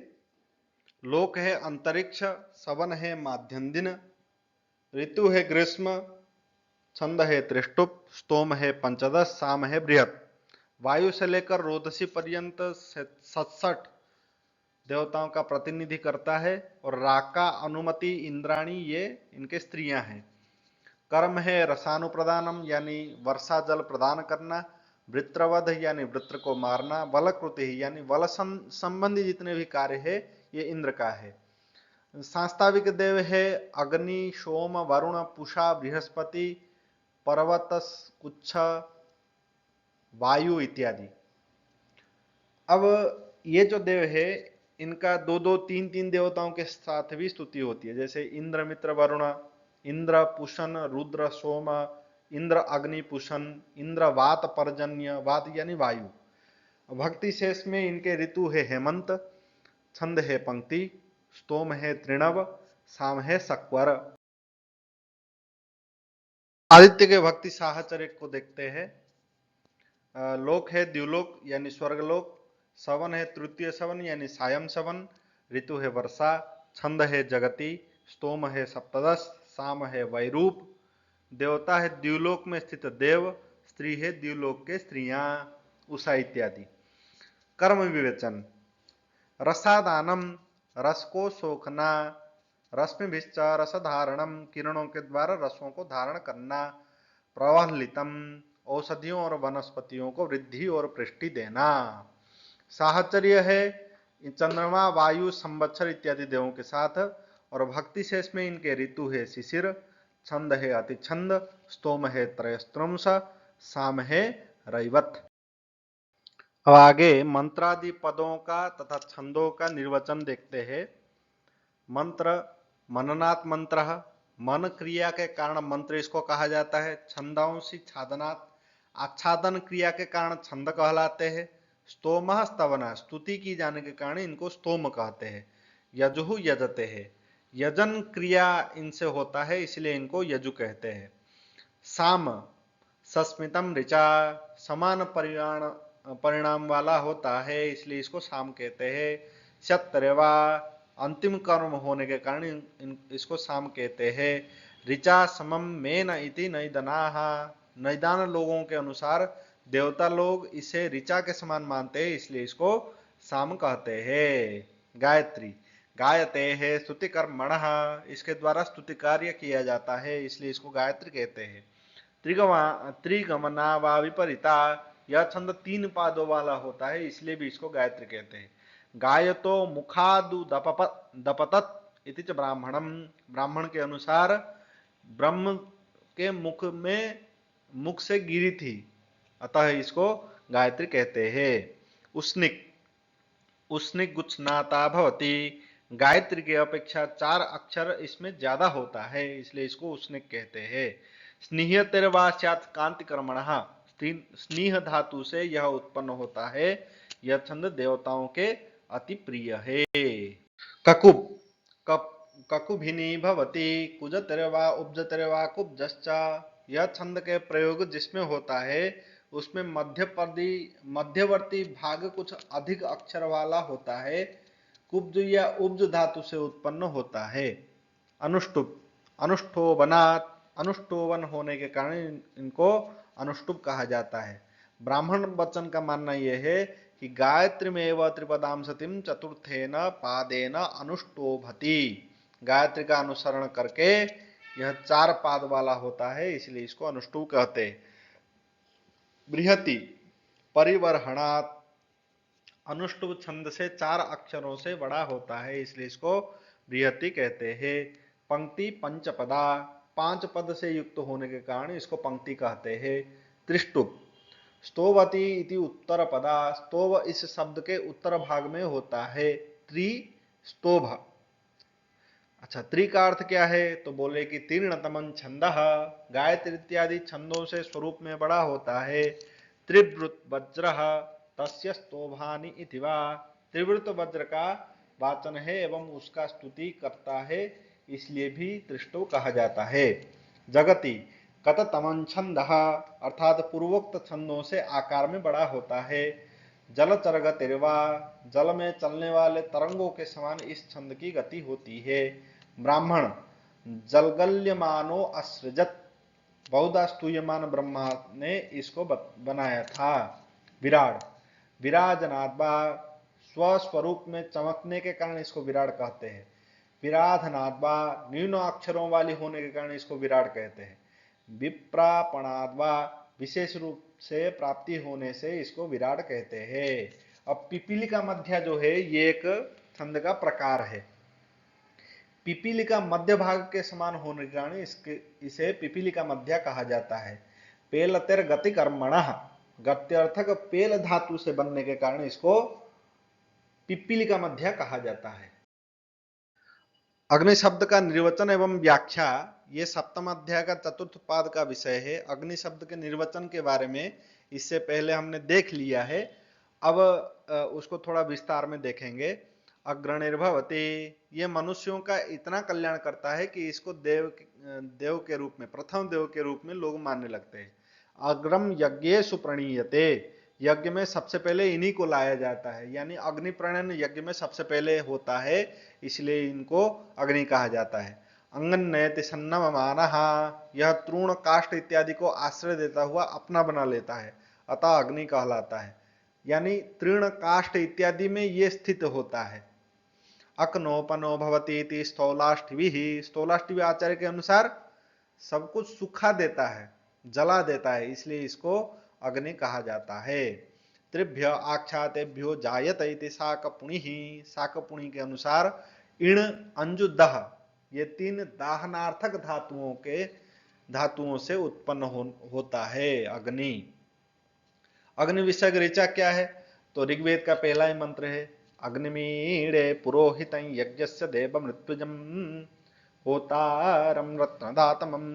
लोक है अंतरिक्ष, सवन है माध्यम दिन, ऋतु है ग्रीष्म, छंद है त्रिष्टुप, स्तोम है पंचदश, साम है बृहत। वायु से लेकर रोदसी पर्यंत 67 देवताओं का प्रतिनिधि करता है। और राका, अनुमति, इंद्राणी ये इनके स्त्रियां हैं। कर्म है रसानुप्रदानम, यानी वर्षा जल प्रदान करना। वृत्रवध, यानी वृत्र को मारना। वलकृति, यानी वल संबंधी जितने भी कार्य है ये इंद्र का है। सांस्ताविक देव है अग्नि, सोम, वरुण, पूषा, बृहस्पति, पर्वत, कुच्छ, वायु इत्यादि। अब ये जो देव है इनका दो दो तीन तीन देवताओं के साथ भी स्तुति होती है। जैसे इंद्र, मित्र, वरुण, इंद्र, पुषण, रुद्र, सोम, इंद्र, अग्नि, पुषण, इंद्र, वात, पर्जन्य, वात यानी वायु। भक्ति शेष में इनके ऋतु है हेमंत, छंद है पंक्ति, स्तोम है तृणव, साम है सक्वर। आदित्य के भक्ति साहचर्य को देखते हैं। लोक है द्युलोक यानी स्वर्गलोक, सवन है तृतीय सवन यानी सायं सवन, ऋतु है वर्षा, छंद है जगति, स्तोम है सप्तदश, साम है वैरूप। देवता है द्युलोक में स्थित देव, स्त्री है द्युलोक के स्त्रियां, उषा इत्यादि। कर्म विवेचन, रसादानम, रस को सोखना, रश्मिभिश्च रस धारणम, किरणों के द्वारा रसों को धारण करना। प्रवहलितम, औषधियों और वनस्पतियों को वृद्धि और पुष्टि देना। साहचर्य है चंद्रमा, वायु, संवत्सर इत्यादि देवों के साथ। और भक्ति शेष में इनके ऋतु है शिशिर, छंद है अतिछंद, स्तोम है त्रयस्त्रंश, साम है रैवत। अब आगे मंत्रादि पदों का तथा छंदों का निर्वचन देखते हैं। मंत्र, मननात् मंत्र, मन क्रिया के कारण मंत्र इसको कहा जाता है। छंदांशी छादनात्, आच्छादन क्रिया के कारण छंद कहलाते हैं। स्तोम स्तवना, स्तुति की जाने के कारण इनको स्तोम कहते हैं। यजुः यजते हैं, यजन क्रिया इनसे होता है इसलिए इनको यजु कहते हैं। साम, सस्मितम ऋचा, समान परिणाम वाला होता है इसलिए इसको साम कहते हैं। शतरेवा अंतिम कर्म होने के कारण इसको साम कहते हैं। ऋचा समम मेन इति नैदनाः, नैदान लोगों के अनुसार देवता लोग इसे ऋचा के समान मानते हैं, इसलिए इसको साम कहते हैं। गायत्री गायते है स्तुति कर्मणः, इसके द्वारा स्तुति कार्य किया जाता है, इसलिए इसको गायत्री कहते हैं। त्रिगमना व विपरीता, यह छंद 3 पादों वाला होता है, इसलिए भी इसको गायत्री कहते हैं। गायतो मुखादु दपतत इति च ब्राह्मणम, ब्राह्मण के अनुसार ब्रह्म के मुख से गिरी थी, अतः इसको गायत्री कहते हैं। उष्णिक उष्णिक गुच्छनाता भवती, गायत्री की अपेक्षा 4 अक्षर इसमें ज्यादा होता है, इसलिए इसको उष्णिक कहते हैं। स्नेह तिर्वास्यात् कांति कर्मणः, स्नेह धातु से यह उत्पन्न होता है, यह छंद देवताओं के अति प्रिय है। ककुब ककुभिनी भवती, कुजतिर्वा उपजतिर्वा कुब्जश्च, यह छंद के प्रयोग जिसमें होता है उसमें मध्यवर्ती भाग कुछ अधिक अक्षर वाला होता है, कुब्ज या उब्ज धातु से उत्पन्न होता है। अनुष्टुप अनुष्ठोबनात्, अनुष्ठोवन होने के कारण इनको अनुष्टुप कहा जाता है। ब्राह्मण वचन का मानना यह है कि गायत्री में त्रिपदाम सतीम चतुर्थेन पादेन अनुष्टोभति, गायत्री का अनुसरण करके यह 4 पाद वाला होता है, इसलिए इसको अनुष्टुप कहते हैं। बृहति परिवर्हणात्, अनुष्टुप छंद से 4 अक्षरों से बड़ा होता है, इसलिए इसको बृहति कहते हैं। पंक्ति पंचपदा, 5 पद से युक्त होने के कारण इसको पंक्ति कहते हैं। त्रिष्टुप स्तोवती इति उत्तर पदा, स्तोव इस शब्द के उत्तर भाग में होता है। त्रिस्तोभ, अच्छा त्रि का अर्थ क्या है, तो बोले कि तीर्णतमं छंदः, गायत्री इत्यादि छंदों से स्वरूप में बड़ा होता है। त्रिवृत वज्र तस्य स्तोभानि इति वा, त्रिवृत वज्र का वाचन है एवं उसका स्तुति करता है, इसलिए भी त्रिष्टो कहा जाता है। जगति कततमं छंदः, अर्थात पूर्वोक्त छंदों से आकार में बड़ा होता है। जलचरगतिर्वा, जल में चलने वाले तरंगों के समान इस छंद की गति होती है। ब्राह्मण जलगल्यमानो असृजत, बहुधा स्तूयमान ब्रह्मा ने इसको बनाया था। विराट विराजनाद्वा, स्वस्वरूप में चमकने के कारण इसको विराट कहते हैं। विराधनाद्वा, न्यून अक्षरों वाली होने के कारण इसको विराट कहते हैं। विप्रापणाद्वा, विशेष रूप से प्राप्ति होने से इसको विराट कहते हैं। अब पिपीलिका मध्य जो है ये एक छंद का प्रकार है। पिपीलिका मध्य भाग के समान होने के कारण इसे पिपीलिका मध्य कहा जाता है। पेलतिर गति कर्मणः, गत्यर्थक पेल धातु से बनने के कारण इसको पिपीलिका मध्य कहा जाता है। अग्नि शब्द का निर्वचन एवं व्याख्या, ये सप्तम अध्याय का 4th पाद का विषय है। अग्नि शब्द के निर्वचन के बारे में इससे पहले हमने देख लिया है, अब उसको थोड़ा विस्तार में देखेंगे। अग्रणिर्भवति, ये मनुष्यों का इतना कल्याण करता है कि इसको देव के रूप में, प्रथम देव के रूप में लोग मानने लगते हैं। अग्रम यज्ञेषु प्रणीयते, यज्ञ में सबसे पहले इन्हीं को लाया जाता है, यानी अग्नि प्रणयन यज्ञ में सबसे पहले होता है, इसलिए इनको अग्नि कहा जाता है। अंगन नयति सन्नम मानः, यह तृण काष्ठ इत्यादि को आश्रय देता हुआ अपना बना लेता है, अतः अग्नि कहलाता है। यानी तृण काष्ठ इत्यादि में ये स्थित होता है। अकनोपनो भवती स्थौलाष्ठिभिः, स्थौलाष्ठिवी आचार्य के अनुसार सब कुछ सुखा देता है, जला देता है, इसलिए इसको अग्नि कहा जाता है। त्रिभ्य आख्यातेभ्यो जायत इति शाकपुणिः, शाकपुणी के अनुसार इण अंजु दह, ये 3 दाहनार्थक धातुओं से उत्पन्न होता है अग्नि। अग्नि विषय ऋचा क्या है, तो ऋग्वेद का पहला ही मंत्र है, अग्निमीड़े पुरोहित यज्ञस्य देव मृत्युजम होतारम रत्नदातमम।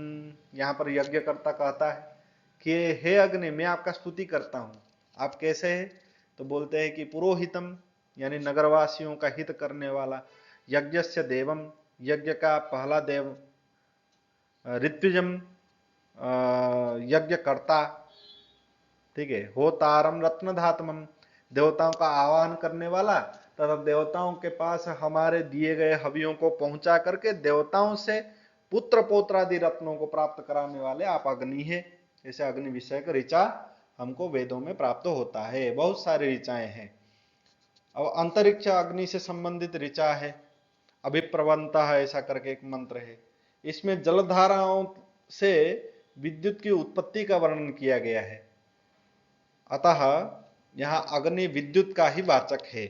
यहाँ पर यज्ञकर्ता कहता है कि हे अग्नि, मैं आपका स्तुति करता हूँ, आप कैसे हैं, तो बोलते हैं कि पुरोहितम, यानी नगरवासियों का हित करने वाला, यज्ञस्य देवम, यज्ञ का पहला देव, ऋत्विजम यज्ञकर्ता, ठीक है, होतारम रत्नधातमम, देवताओं का आह्वान करने वाला, तथा देवताओं के पास हमारे दिए गए हवियों को पहुंचा करके देवताओं से पुत्र पौत्रादि रत्नों को प्राप्त कराने वाले आप अग्नि हैं। ऐसे अग्नि विषय का ऋचा हमको वेदों में प्राप्त होता है। बहुत सारी ऋचाएं हैं। अब अंतरिक्ष अग्नि से संबंधित ऋचा है, अभिप्रवंत है ऐसा करके एक मंत्र है। इसमें जलधाराओं से विद्युत की उत्पत्ति का वर्णन किया गया है, अतः यहां अग्नि विद्युत का ही वाचक है।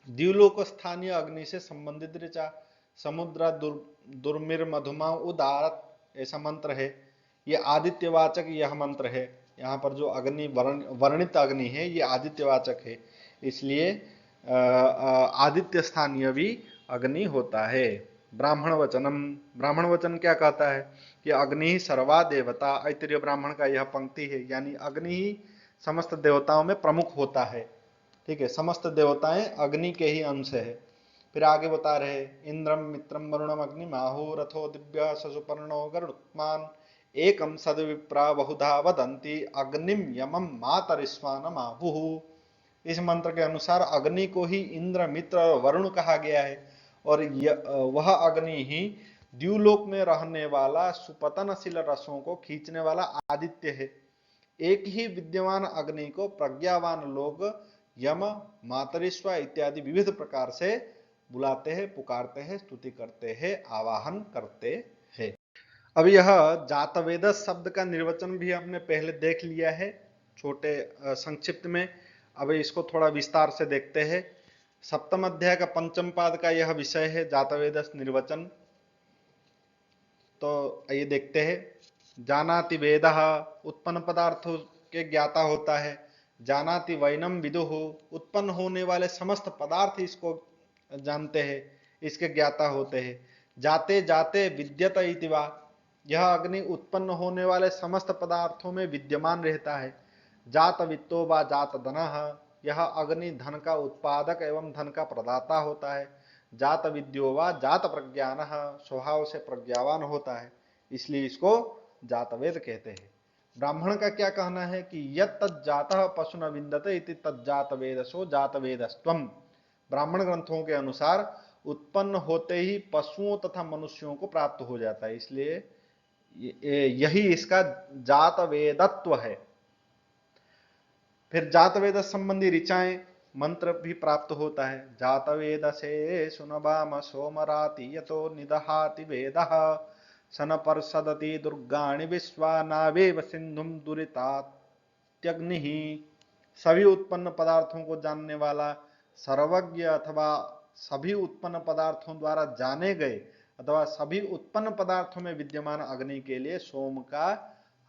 द्युलोक स्थानीय अग्नि से संबंधित ऋचा समुद्र दुर्मिर मधुमा उदारत ऐसा मंत्र है। ये आदित्यवाचक यह मंत्र है। यहाँ पर जो अग्नि वर्णित अग्नि है ये आदित्यवाचक है, इसलिए आदित्य स्थानीय भी अग्नि होता है। ब्राह्मण वचनम, ब्राह्मण वचन क्या कहता है कि अग्नि ही सर्वा देवता, ऐतरेय ब्राह्मण का यह पंक्ति है, यानी अग्नि ही समस्त देवताओं में प्रमुख होता है। ठीक है, समस्त देवताएं अग्नि के ही अंश है। फिर आगे बता रहे इंद्रम मित्रम वरुणम अग्निमाहु रथो दिव्य ससुपर्णो गरुत्मान एकम सदविप्रा बहुधा वदंती अग्निम यमम मातरिस्वानम आहुः। इस मंत्र के अनुसार अग्नि को ही इंद्र मित्र और वरुण कहा गया है, और वह अग्नि ही द्युलोक में रहने वाला सुपतनशील रसों को खींचने वाला आदित्य है। एक ही विद्यमान अग्नि को प्रज्ञावान लोग यम मातरिस्व इत्यादि विविध प्रकार से बुलाते हैं, पुकारते हैं, स्तुति करते हैं, आवाहन करते हैं। अब यह जातवेद शब्द का निर्वचन भी हमने पहले देख लिया है छोटे संक्षिप्त में। अब इसको थोड़ा विस्तार से देखते हैं। सप्तम अध्याय का पंचम पाद का यह विषय है जातवेद निर्वचन। तो ये देखते हैं। जानाति वेदः उत्पन्न पदार्थों के ज्ञाता होता है। जानाति वैनम विदुः उत्पन्न होने वाले समस्त पदार्थ इसको जानते हैं, इसके ज्ञाता होते हैं। जाते जाते विद्यत इति वा, यह अग्नि उत्पन्न होने वाले समस्त पदार्थों में विद्यमान रहता है। जात वित्तो वा जात धनः, यह अग्नि धन का उत्पादक एवं धन का प्रदाता होता है। जात विद्यो वा जात प्रज्ञान, स्वभाव से प्रज्ञावान होता है, इसलिए इसको जातवेद कहते हैं। ब्राह्मण का क्या कहना है कि यत् तज्जातः पशु न विन्दते इति तज्जातवेदसो जातवेदस्त्वम्। ब्राह्मण ग्रंथों के अनुसार उत्पन्न होते ही पशुओं तथा मनुष्यों को प्राप्त हो जाता है, इसलिए यही इसका जातवेदत्व है। फिर जातवेद संबंधी ऋचाएं मंत्र भी प्राप्त होता है। जातवेद से सुनबाम सोमराति यतो निदहाति वेदः सन परसदति दुर्गाणि विश्वा नावेव सिंधुम दुरितात्यग्नि। सभी उत्पन्न पदार्थों को जानने वाला, सर्वज्ञ अथवा सभी उत्पन्न पदार्थों द्वारा जाने गए अथवा सभी उत्पन्न पदार्थों में विद्यमान अग्नि के लिए सोम का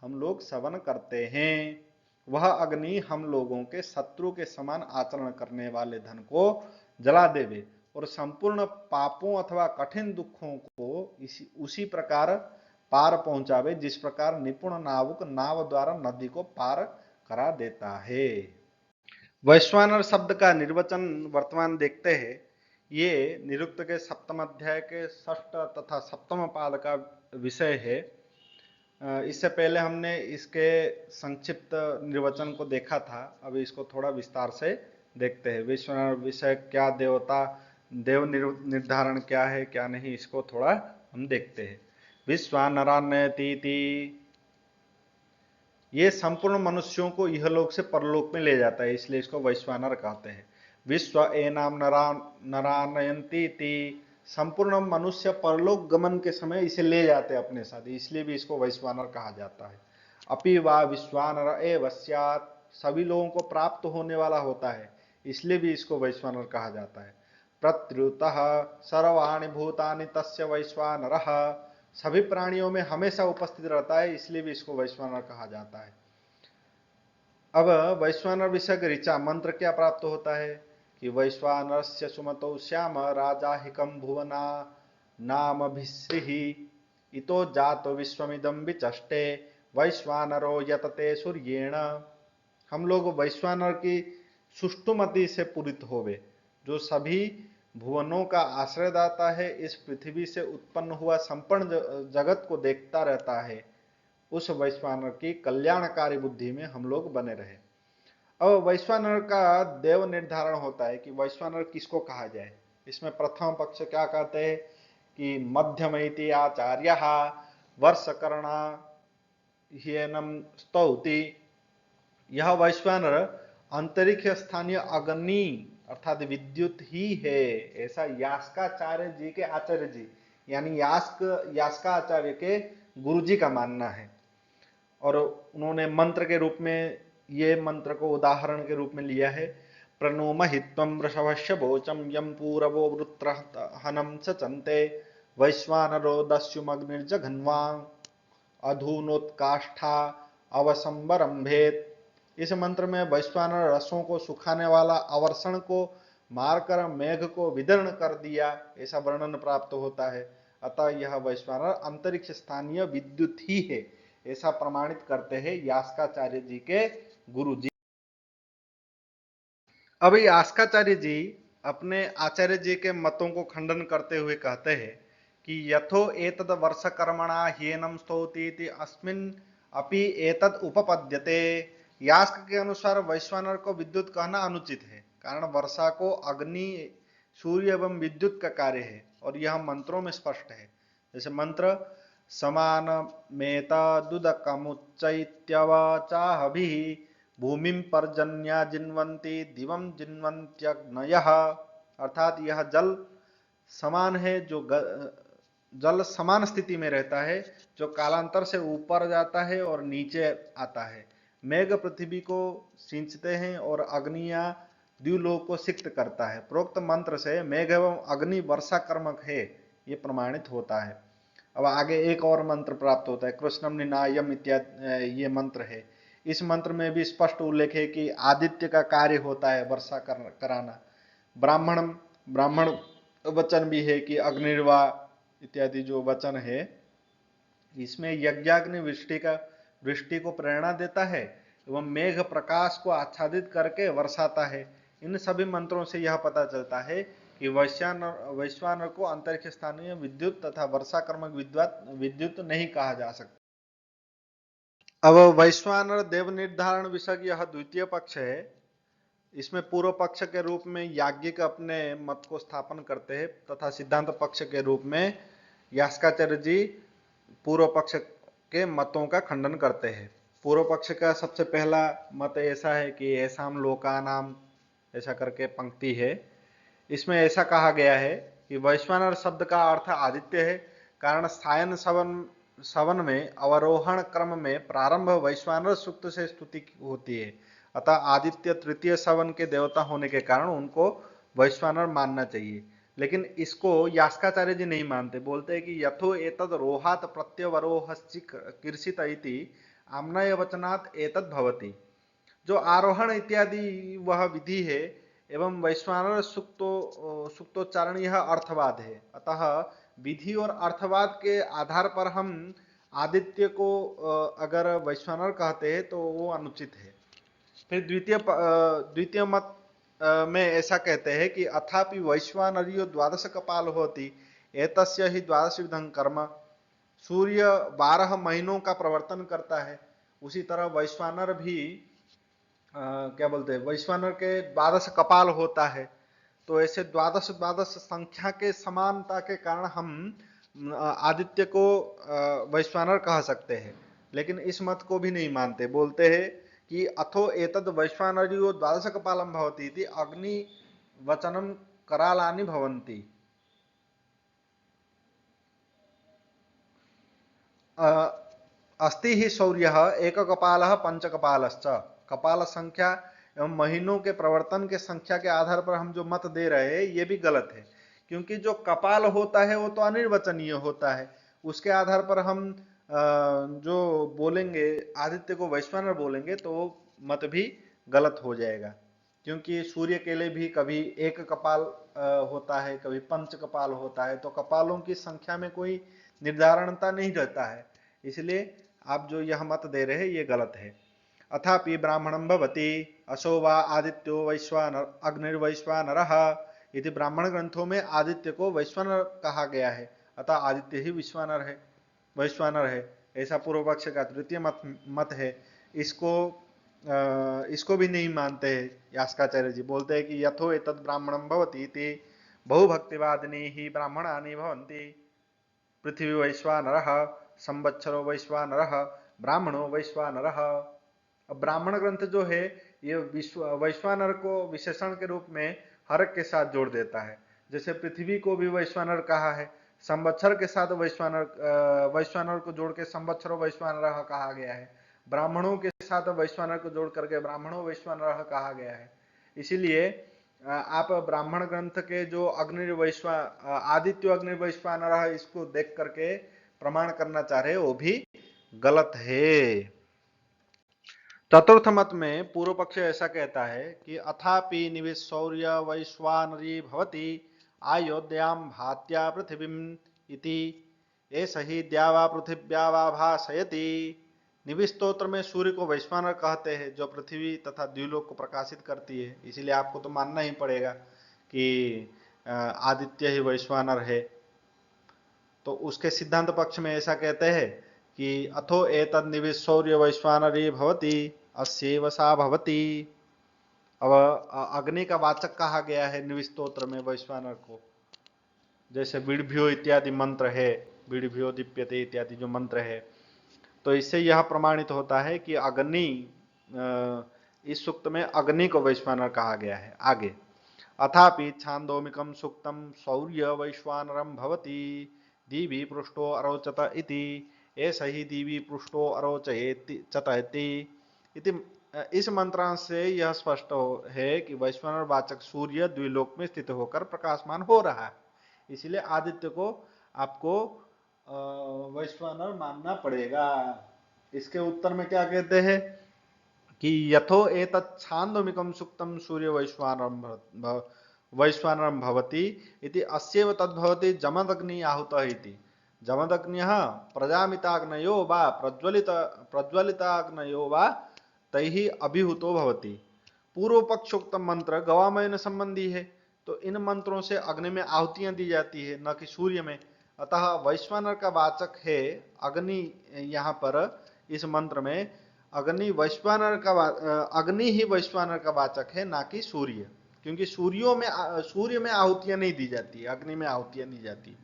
हम लोग सवन करते हैं। वह अग्नि हम लोगों के शत्रु के समान आचरण करने वाले धन को जला देवे और संपूर्ण पापों अथवा कठिन दुखों को उसी प्रकार पार पहुंचावे जिस प्रकार निपुण नावुक नाव द्वारा नदी को पार करा देता है। वैश्वानर शब्द का निर्वचन वर्तमान देखते हैं। ये निरुक्त के सप्तम अध्याय के षष्ठ तथा सप्तम पाद का विषय है। इससे पहले हमने इसके संक्षिप्त निर्वचन को देखा था, अभी इसको थोड़ा विस्तार से देखते हैं। वैश्वानर विषय क्या, देवता देव निर्धारण क्या है क्या नहीं, इसको थोड़ा हम देखते हैं। विश्वानरान्यतीति, ये संपूर्ण मनुष्यों को इहलोक से परलोक में ले जाता है, इसलिए इसको वैश्वानर कहते हैं। विश्व एनाम नरानयंती, संपूर्ण मनुष्य परलोक गमन के समय इसे ले जाते हैं अपने साथ, इसलिए भी इसको वैश्वानर कहा जाता है। अपि वा विश्वानर एव स्यात्, सभी लोगों को प्राप्त होने वाला होता है, इसलिए भी इसको वैश्वानर कहा जाता है। प्रत्युतः सर्वाणि भूतानि तस्य वैश्वानरः, सभी प्राणियों में हमेशा उपस्थित रहता है, इसलिए भी इसको वैश्वानर कहा जाता है। अब वैश्वानर विषय ऋचा मंत्र क्या प्राप्त होता है कि वैश्वानरस्य सुमतौ श्याम राजा हिकम भुवना नामभिश्रीहि इतो जातो विश्वमिदं विचष्टे वैश्वानरो यतते सूर्येण। हम लोग वैश्वानर की सुष्टुमति से पूरित होवे, जो सभी भुवनों का आश्रयदाता है, इस पृथ्वी से उत्पन्न हुआ संपूर्ण जगत को देखता रहता है, उस वैश्वानर की कल्याणकारी बुद्धि में हम लोग बने रहे। अब वैश्वानर का देव निर्धारण होता है कि वैश्वानर किसको कहा जाए। इसमें प्रथम पक्ष क्या कहते हैं कि मध्यमैति आचार्य वर्षकरणा ह्येनम स्तौति। यह वैश्वानर अंतरिक्ष स्थानीय अग्नि अर्थात विद्युत ही है, ऐसा यास्काचार्य जी के आचार्य जी यानी यास्काचार्य के गुरु जी का मानना है। और उन्होंने मंत्र के रूप में ये मंत्र को उदाहरण के रूप में लिया है। प्रणो महित्वं वृषभस्य वोचम यम पूरवो वृत्र हनम सचन्ते वैश्वानरो दस्युमग्निर्जघन्वा अधुनोत्काष्ठा अवसंबरंभेत। इस मंत्र में वैश्वानर रसों को सुखाने वाला अवर्षण को मारकर मेघ को विदर्ण कर दिया, ऐसा वर्णन प्राप्त होता है। अतः यह वैश्वानर अंतरिक्ष स्थानीय विद्युत ही है, ऐसा प्रमाणित करते हैं यास्काचार्य जी के गुरु जी। अब यास्काचार्य जी अपने आचार्य जी के मतों को खंडन करते हुए कहते हैं कि यथो एतद वर्षकर्मणा ह्येनम स्तौतीति अस्मिन् अपि एतद उपपद्यते। यास्क के अनुसार वैश्वानर को विद्युत कहना अनुचित है, कारण वर्षा को अग्नि सूर्य एवं विद्युत का कार्य है और यह मंत्रों में स्पष्ट है। जैसे मंत्र समानमेतदुदकमुच्चैत्यवचाहभिः भूमिं पर्जन्या जिन्वन्ति दिवं जिन्वन्त्यग्नयः। अर्थात यह जल समान है, जो जल समान स्थिति में रहता है, जो कालांतर से ऊपर जाता है और नीचे आता है। मेघ पृथ्वी को सिंचते हैं और अग्नियां द्युलोक को सिक्त करता है। प्रोक्त मंत्र से मेघ एवं अग्नि वर्षा कर्मक है, ये प्रमाणित होता है। अब आगे एक और मंत्र प्राप्त होता है, कृष्णम निनायम इत्यादि, ये मंत्र है। इस मंत्र में भी स्पष्ट उल्लेख है कि आदित्य का कार्य होता है वर्षा कराना। ब्राह्मण वचन भी है कि अग्निर्वा इत्यादि जो वचन है, इसमें यज्ञाग्नि वृष्टि को प्रेरणा देता है एवं मेघ प्रकाश को आच्छादित करके वर्षाता है। इन सभी मंत्रों से यह पता चलता है कि वैश्वानर को अंतरिक्ष स्थानीय विद्युत तथा वर्षा कर्मक विद्युत नहीं कहा जा सकता। अब वैश्वानर देव निर्धारण विषय यह द्वितीय पक्ष है। इसमें पूर्व पक्ष के रूप में याज्ञिक अपने मत को स्थापन करते हैं तथा सिद्धांत पक्ष के रूप में यास्काचार्य जी पूर्व पक्ष के मतों का खंडन करते हैं। पूर्व पक्ष का सबसे पहला मत ऐसा है कि ऐसा लोकानाम, ऐसा करके पंक्ति है। इसमें ऐसा कहा गया है कि वैश्वानर शब्द का अर्थ आदित्य है, कारण सायन सवन में अवरोहण क्रम में प्रारंभ वैश्वानर सूक्त से स्तुति होती है। अतः आदित्य तृतीय सवन के देवता होने के कारण उनको वैश्वानर मानना चाहिए। लेकिन इसको यास्काचार्य जी नहीं मानते, बोलते हैं कि यथो एतद रोहात प्रत्यवरोहश्चि कीर्षित इति आम्नाय वचनात् एतद भवति। जो आरोहण इत्यादि वह विधि है एवं वैश्वानर सुक्तोच्चारण यह अर्थवाद है। अतः विधि और अर्थवाद के आधार पर हम आदित्य को अगर वैश्वानर कहते हैं तो वो अनुचित है। फिर द्वितीय मत में ऐसा कहते हैं कि अथापि वैश्वानरियो द्वादश कपाल होती एतस्य ही द्वादश विधं कर्म। सूर्य 12 महीनों का प्रवर्तन करता है, उसी तरह वैश्वानर भी क्या बोलते हैं, वैश्वानर के 12 कपाल होता है। तो ऐसे द्वादश द्वादश संख्या के समानता के कारण हम आदित्य को वैश्वानर कह सकते हैं। लेकिन इस मत को भी नहीं मानते, बोलते हैं कि अथो एतद वैश्वानरियो द्वादश कपालम भवति इति अग्नि वचनम करालानि भवन्ति। अस्ति ही शौर्य एक कपाल पंच कपालश्च। कपाल संख्या एवं महीनों के प्रवर्तन के संख्या के आधार पर हम जो मत दे रहे हैं ये भी गलत है, क्योंकि जो कपाल होता है वो तो अनिर्वचनीय होता है। उसके आधार पर हम जो बोलेंगे आदित्य को वैश्वानर बोलेंगे तो मत भी गलत हो जाएगा, क्योंकि सूर्य के लिए भी कभी एक कपाल होता है, कभी पंच कपाल होता है। तो कपालों की संख्या में कोई निर्धारणता नहीं रहता है, इसलिए आप जो यह मत दे रहे हैं ये गलत है। अथापि ब्राह्मणं भवति असो वा आदित्यो वैश्वानर अग्निर्वैश्वानरः इति ब्राह्मण ग्रंथों में आदित्य को वैश्वानर कहा गया है, अतः आदित्य ही विश्वानर है, वैश्वानर है, ऐसा पूर्व पक्ष का तृतीय मत है। इसको इसको भी नहीं मानते हैं। यास्काचार्य जी बोलते हैं कि यथो एतद् ब्राह्मणं भवति इति बहुभक्तिवादिनी ही ब्राह्मणानि भवन्ति। पृथ्वी वैश्वानरः, संवत्सरो वैश्वानरः, ब्राह्मणो वैश्वानरः। अब ब्राह्मण ग्रंथ जो है ये वैश्वानर को विशेषण के रूप में हरक के साथ जोड़ देता है। जैसे पृथ्वी को भी वैश्वानर कहा है, संवत्सर के साथ वैश्वानर को जोड़ के संवत्सरो वैश्वानरः कहा गया है, ब्राह्मणों के साथ वैश्वानर को जोड़ करके ब्राह्मणों वैश्वानरः कहा गया है। इसीलिए आप ब्राह्मण ग्रंथ के जो आदित्य अग्निर्वैश्वानरः इसको देख करके प्रमाण करना चाह रहे वो भी गलत है। चतुर्थ मत में पूर्व पक्ष ऐसा कहता है कि अथापि निविशौर्य वैश्वानरी भवति अयोध्याम भात्या पृथ्वीम इति एष ही द्यावा पृथिव्या वा भासयति। निविस्तोत्र में सूर्य को वैश्वानर कहते हैं जो पृथ्वी तथा द्युलोक को प्रकाशित करती है, इसीलिए आपको तो मानना ही पड़ेगा कि आदित्य ही वैश्वानर है। तो उसके सिद्धांत पक्ष में ऐसा कहते हैं कि अथो एतद् निविशौर्य वैश्वानरी भवति अस्यैव सा भवति। अब अग्नि का वाचक कहा गया है निविस्तोत्र में वैश्वानर को, जैसे बीड़भ्यो इत्यादि मंत्र है, बीड़भ्यो दीप्यते इत्यादि जो मंत्र है, तो इससे यह प्रमाणित होता है कि अग्नि, इस सूक्त में अग्नि को वैश्वानर कहा गया है। आगे अथापि छांदोमिकम सूक्तम शौर्य वैश्वानरम भवति दीवी पृष्ठो अरोचत इति ऐसा ही दीवी पृष्ठो अरोचयेति चतयति इति। इस मंत्रांश से यह स्पष्ट है कि वैश्वानर वाचक सूर्य द्विलोक में स्थित होकर प्रकाशमान हो रहा है, इसलिए आदित्य को आपको वैश्वानर मानना पड़ेगा। इसके उत्तर में क्या कहते हैं कि यथो एतत् छांदोमिकम सुक्तम सूर्य वैश्वानरम भवति इति अस्यैव तद्भवति जमदग्नि आहुतः इति। जमदग्न्यः प्रजामिताग्नयो वा प्रज्वलिताग्नयो वा तैः अभिहुतो भवति। पूर्व पक्षोक्त मंत्र गवामयन संबंधी है, तो इन मंत्रों से अग्नि में आहुतियां दी जाती है, न कि सूर्य में। अतः वैश्वानर का वाचक है अग्नि। यहाँ पर इस मंत्र में अग्नि ही वैश्वानर का वाचक है, ना कि सूर्य, क्योंकि सूर्य में आहुतियां नहीं दी जाती, अग्नि में आहुतियां दी जाती।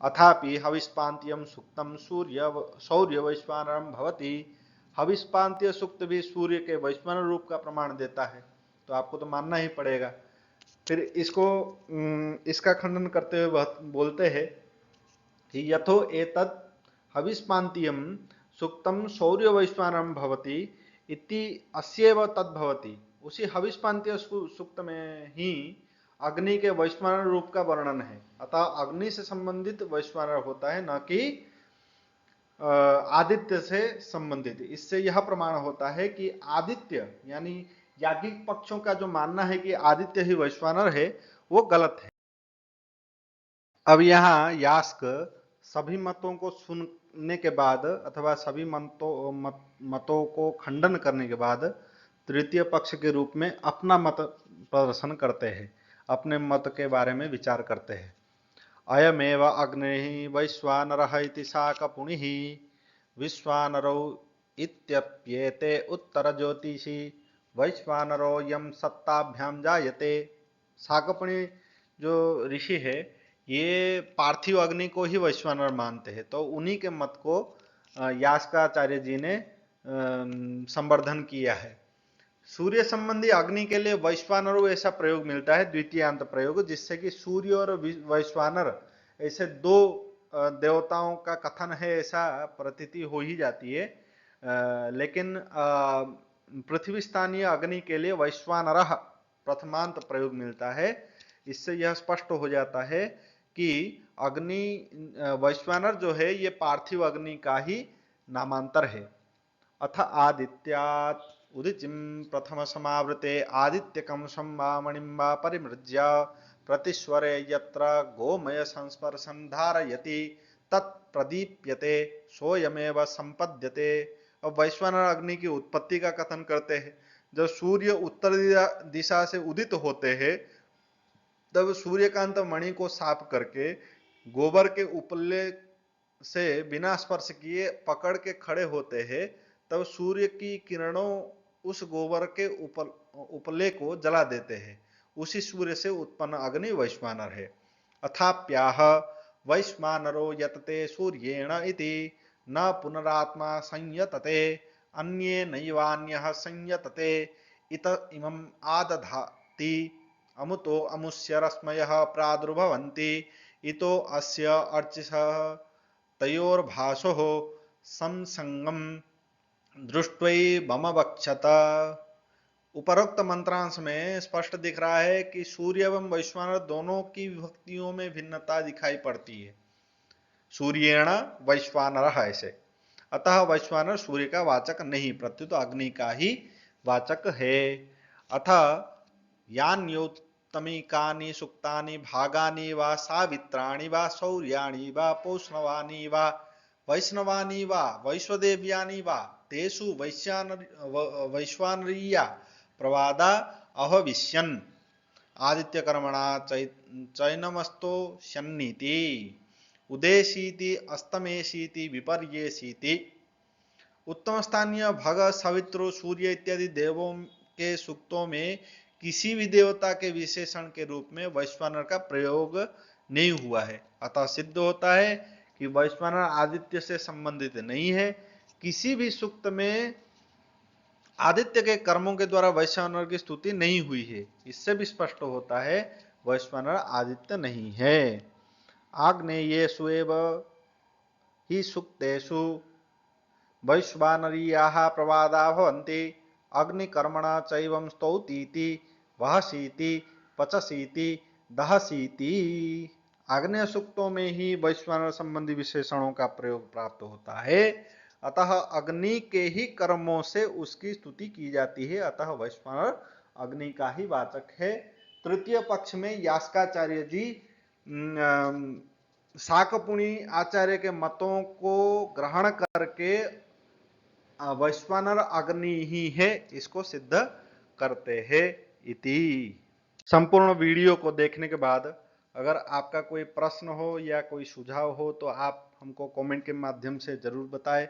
अथापि हविष्पान्त्यम सुक्तम शौर्य वैश्वानरम भवति। हविष्पान्त्य सूक्त भी सूर्य के वैश्वानर रूप का प्रमाण देता है, तो आपको तो मानना ही पड़ेगा। फिर इसका खंडन करते हुए बोलते हैं कि यथो एतत् हविष्पान्त्यम सूक्तम शौर्य वैश्वानरम भवति इति अस्यैव तद्भवति। उसी हविष्पान्त्य सूक्त में ही अग्नि के वैश्वानर रूप का वर्णन है, अतः अग्नि से संबंधित वैश्वानर होता है, न कि आदित्य से संबंधित। इससे यह प्रमाण होता है कि आदित्य यानी याज्ञिक पक्षों का जो मानना है कि आदित्य ही वैश्वानर है वो गलत है। अब यहाँ यास्क सभी मतों को सुनने के बाद अथवा सभी मतों को खंडन करने के बाद तृतीय पक्ष के रूप में अपना मत प्रदर्शन करते हैं, अपने मत के बारे में विचार करते हैं। अयमेव अग्नि वैश्वानरः इति शाकपुनिः विश्वानरौ इत्यप्येते उत्तर ज्योतिषी वैश्वानरो यम सत्ताभ्यां जायते। शाकपुनि जो ऋषि है ये पार्थिव अग्नि को ही वैश्वानर मानते हैं, तो उन्हीं के मत को यास्काचार्य जी ने संवर्धन किया है। सूर्य संबंधी अग्नि के लिए वैश्वानर ऐसा प्रयोग मिलता है, द्वितीयांत प्रयोग, जिससे कि सूर्य और वैश्वानर ऐसे दो देवताओं का कथन है ऐसा प्रतीति हो ही जाती है। लेकिन पृथ्वी स्थानीय अग्नि के लिए वैश्वानर प्रथमांत प्रयोग मिलता है। इससे यह स्पष्ट हो जाता है कि अग्नि वैश्वानर जो है ये पार्थिव अग्नि का ही नामांतर है। अथ आदित्यात् उदिचिं प्रथम समावृते आदित्यकं संवामणिं वा परिमृज्य प्रतिस्वरे यत्र गोमय संस्पर्शं धारयति तत् प्रदीप्यते सोयमेव संपद्यते। अब वैश्वानर अग्नि की उत्पत्ति का कथन करते हैं। जब सूर्य उत्तर दिशा से उदित होते हैं तब सूर्यकांत मणि को साफ करके गोबर के उपले से बिना स्पर्श किए पकड़ के खड़े होते हैं, तब सूर्य की किरणों उस गोबर के उपले को जला देते हैं। उसी सूर्य से उत्पन्न अग्नि वैश्वानर है। अथाप्याह वैश्वानरो यतते सूर्येण इति न पुनरात्मा संयतते अन्ये नैवान्यः संयतते इत इमम् आदधाति अमुतो अमुस्य रश्मयः प्रादुर्भवन्ति इतो अस्य अर्चिषः तयोर्भासोः संसंगम दृष्ट्वैवमवक्षत। उपरोक्त मंत्रांश में स्पष्ट दिख रहा है कि सूर्य एवं वैश्वानर दोनों की विभक्तियों में भिन्नता दिखाई पड़ती है। सूर्येण वैश्वानर ऐसे, अतः वैश्वानर सूर्य का वाचक नहीं प्रत्युत अग्नि का ही वाचक है। अथ यान्योत्तमिकानि सुक्तानि भागानि वा सावित्राणि वा शौर्याणि वा पौष्णवानि वा वैष्णवानि वा वैश्वदेव्यानि वा तेषु वैश्वानरीया प्रवादा अहविष्यन् आदित्य कर्मणा चैनमस्तो शन्नीति उदेशीति अस्तमेशीति विपर्येशीति। उत्तम स्थानीय भग सवित्र सूर्य इत्यादि देवों के सूक्तों में किसी भी देवता के विशेषण के रूप में वैश्वानर का प्रयोग नहीं हुआ है। अतः सिद्ध होता है कि वैश्वानर आदित्य से संबंधित नहीं है। किसी भी सूक्त में आदित्य के कर्मों के द्वारा वैश्वानर की स्तुति नहीं हुई है। इससे भी स्पष्ट होता है वैश्वानर आदित्य नहीं है। आग्नेयेषु एव हि सूक्तेषु वैश्वानरीयाः प्रवादा भवन्ति अग्निकर्मणा चैवं स्तौतीति वहसीति पचसीति दहसीति। आग्नेय सूक्तों में ही वैश्वानर संबंधी विशेषणों का प्रयोग प्राप्त होता है। अतः अग्नि के ही कर्मों से उसकी स्तुति की जाती है। अतः वैश्वानर अग्नि का ही वाचक है। तृतीय पक्ष में यास्काचार्य जी शाकपुणी आचार्य के मतों को ग्रहण करके वैश्वानर अग्नि ही है इसको सिद्ध करते हैं इति। संपूर्ण वीडियो को देखने के बाद अगर आपका कोई प्रश्न हो या कोई सुझाव हो तो आप हमको कमेंट के माध्यम से जरूर बताएं।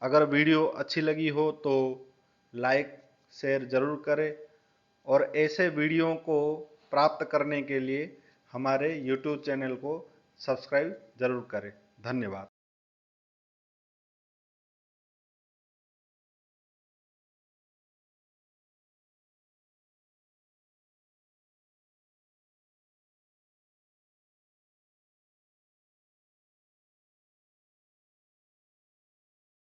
अगर वीडियो अच्छी लगी हो तो लाइक शेयर जरूर करें और ऐसे वीडियो को प्राप्त करने के लिए हमारे YouTube चैनल को सब्सक्राइब जरूर करें। धन्यवाद।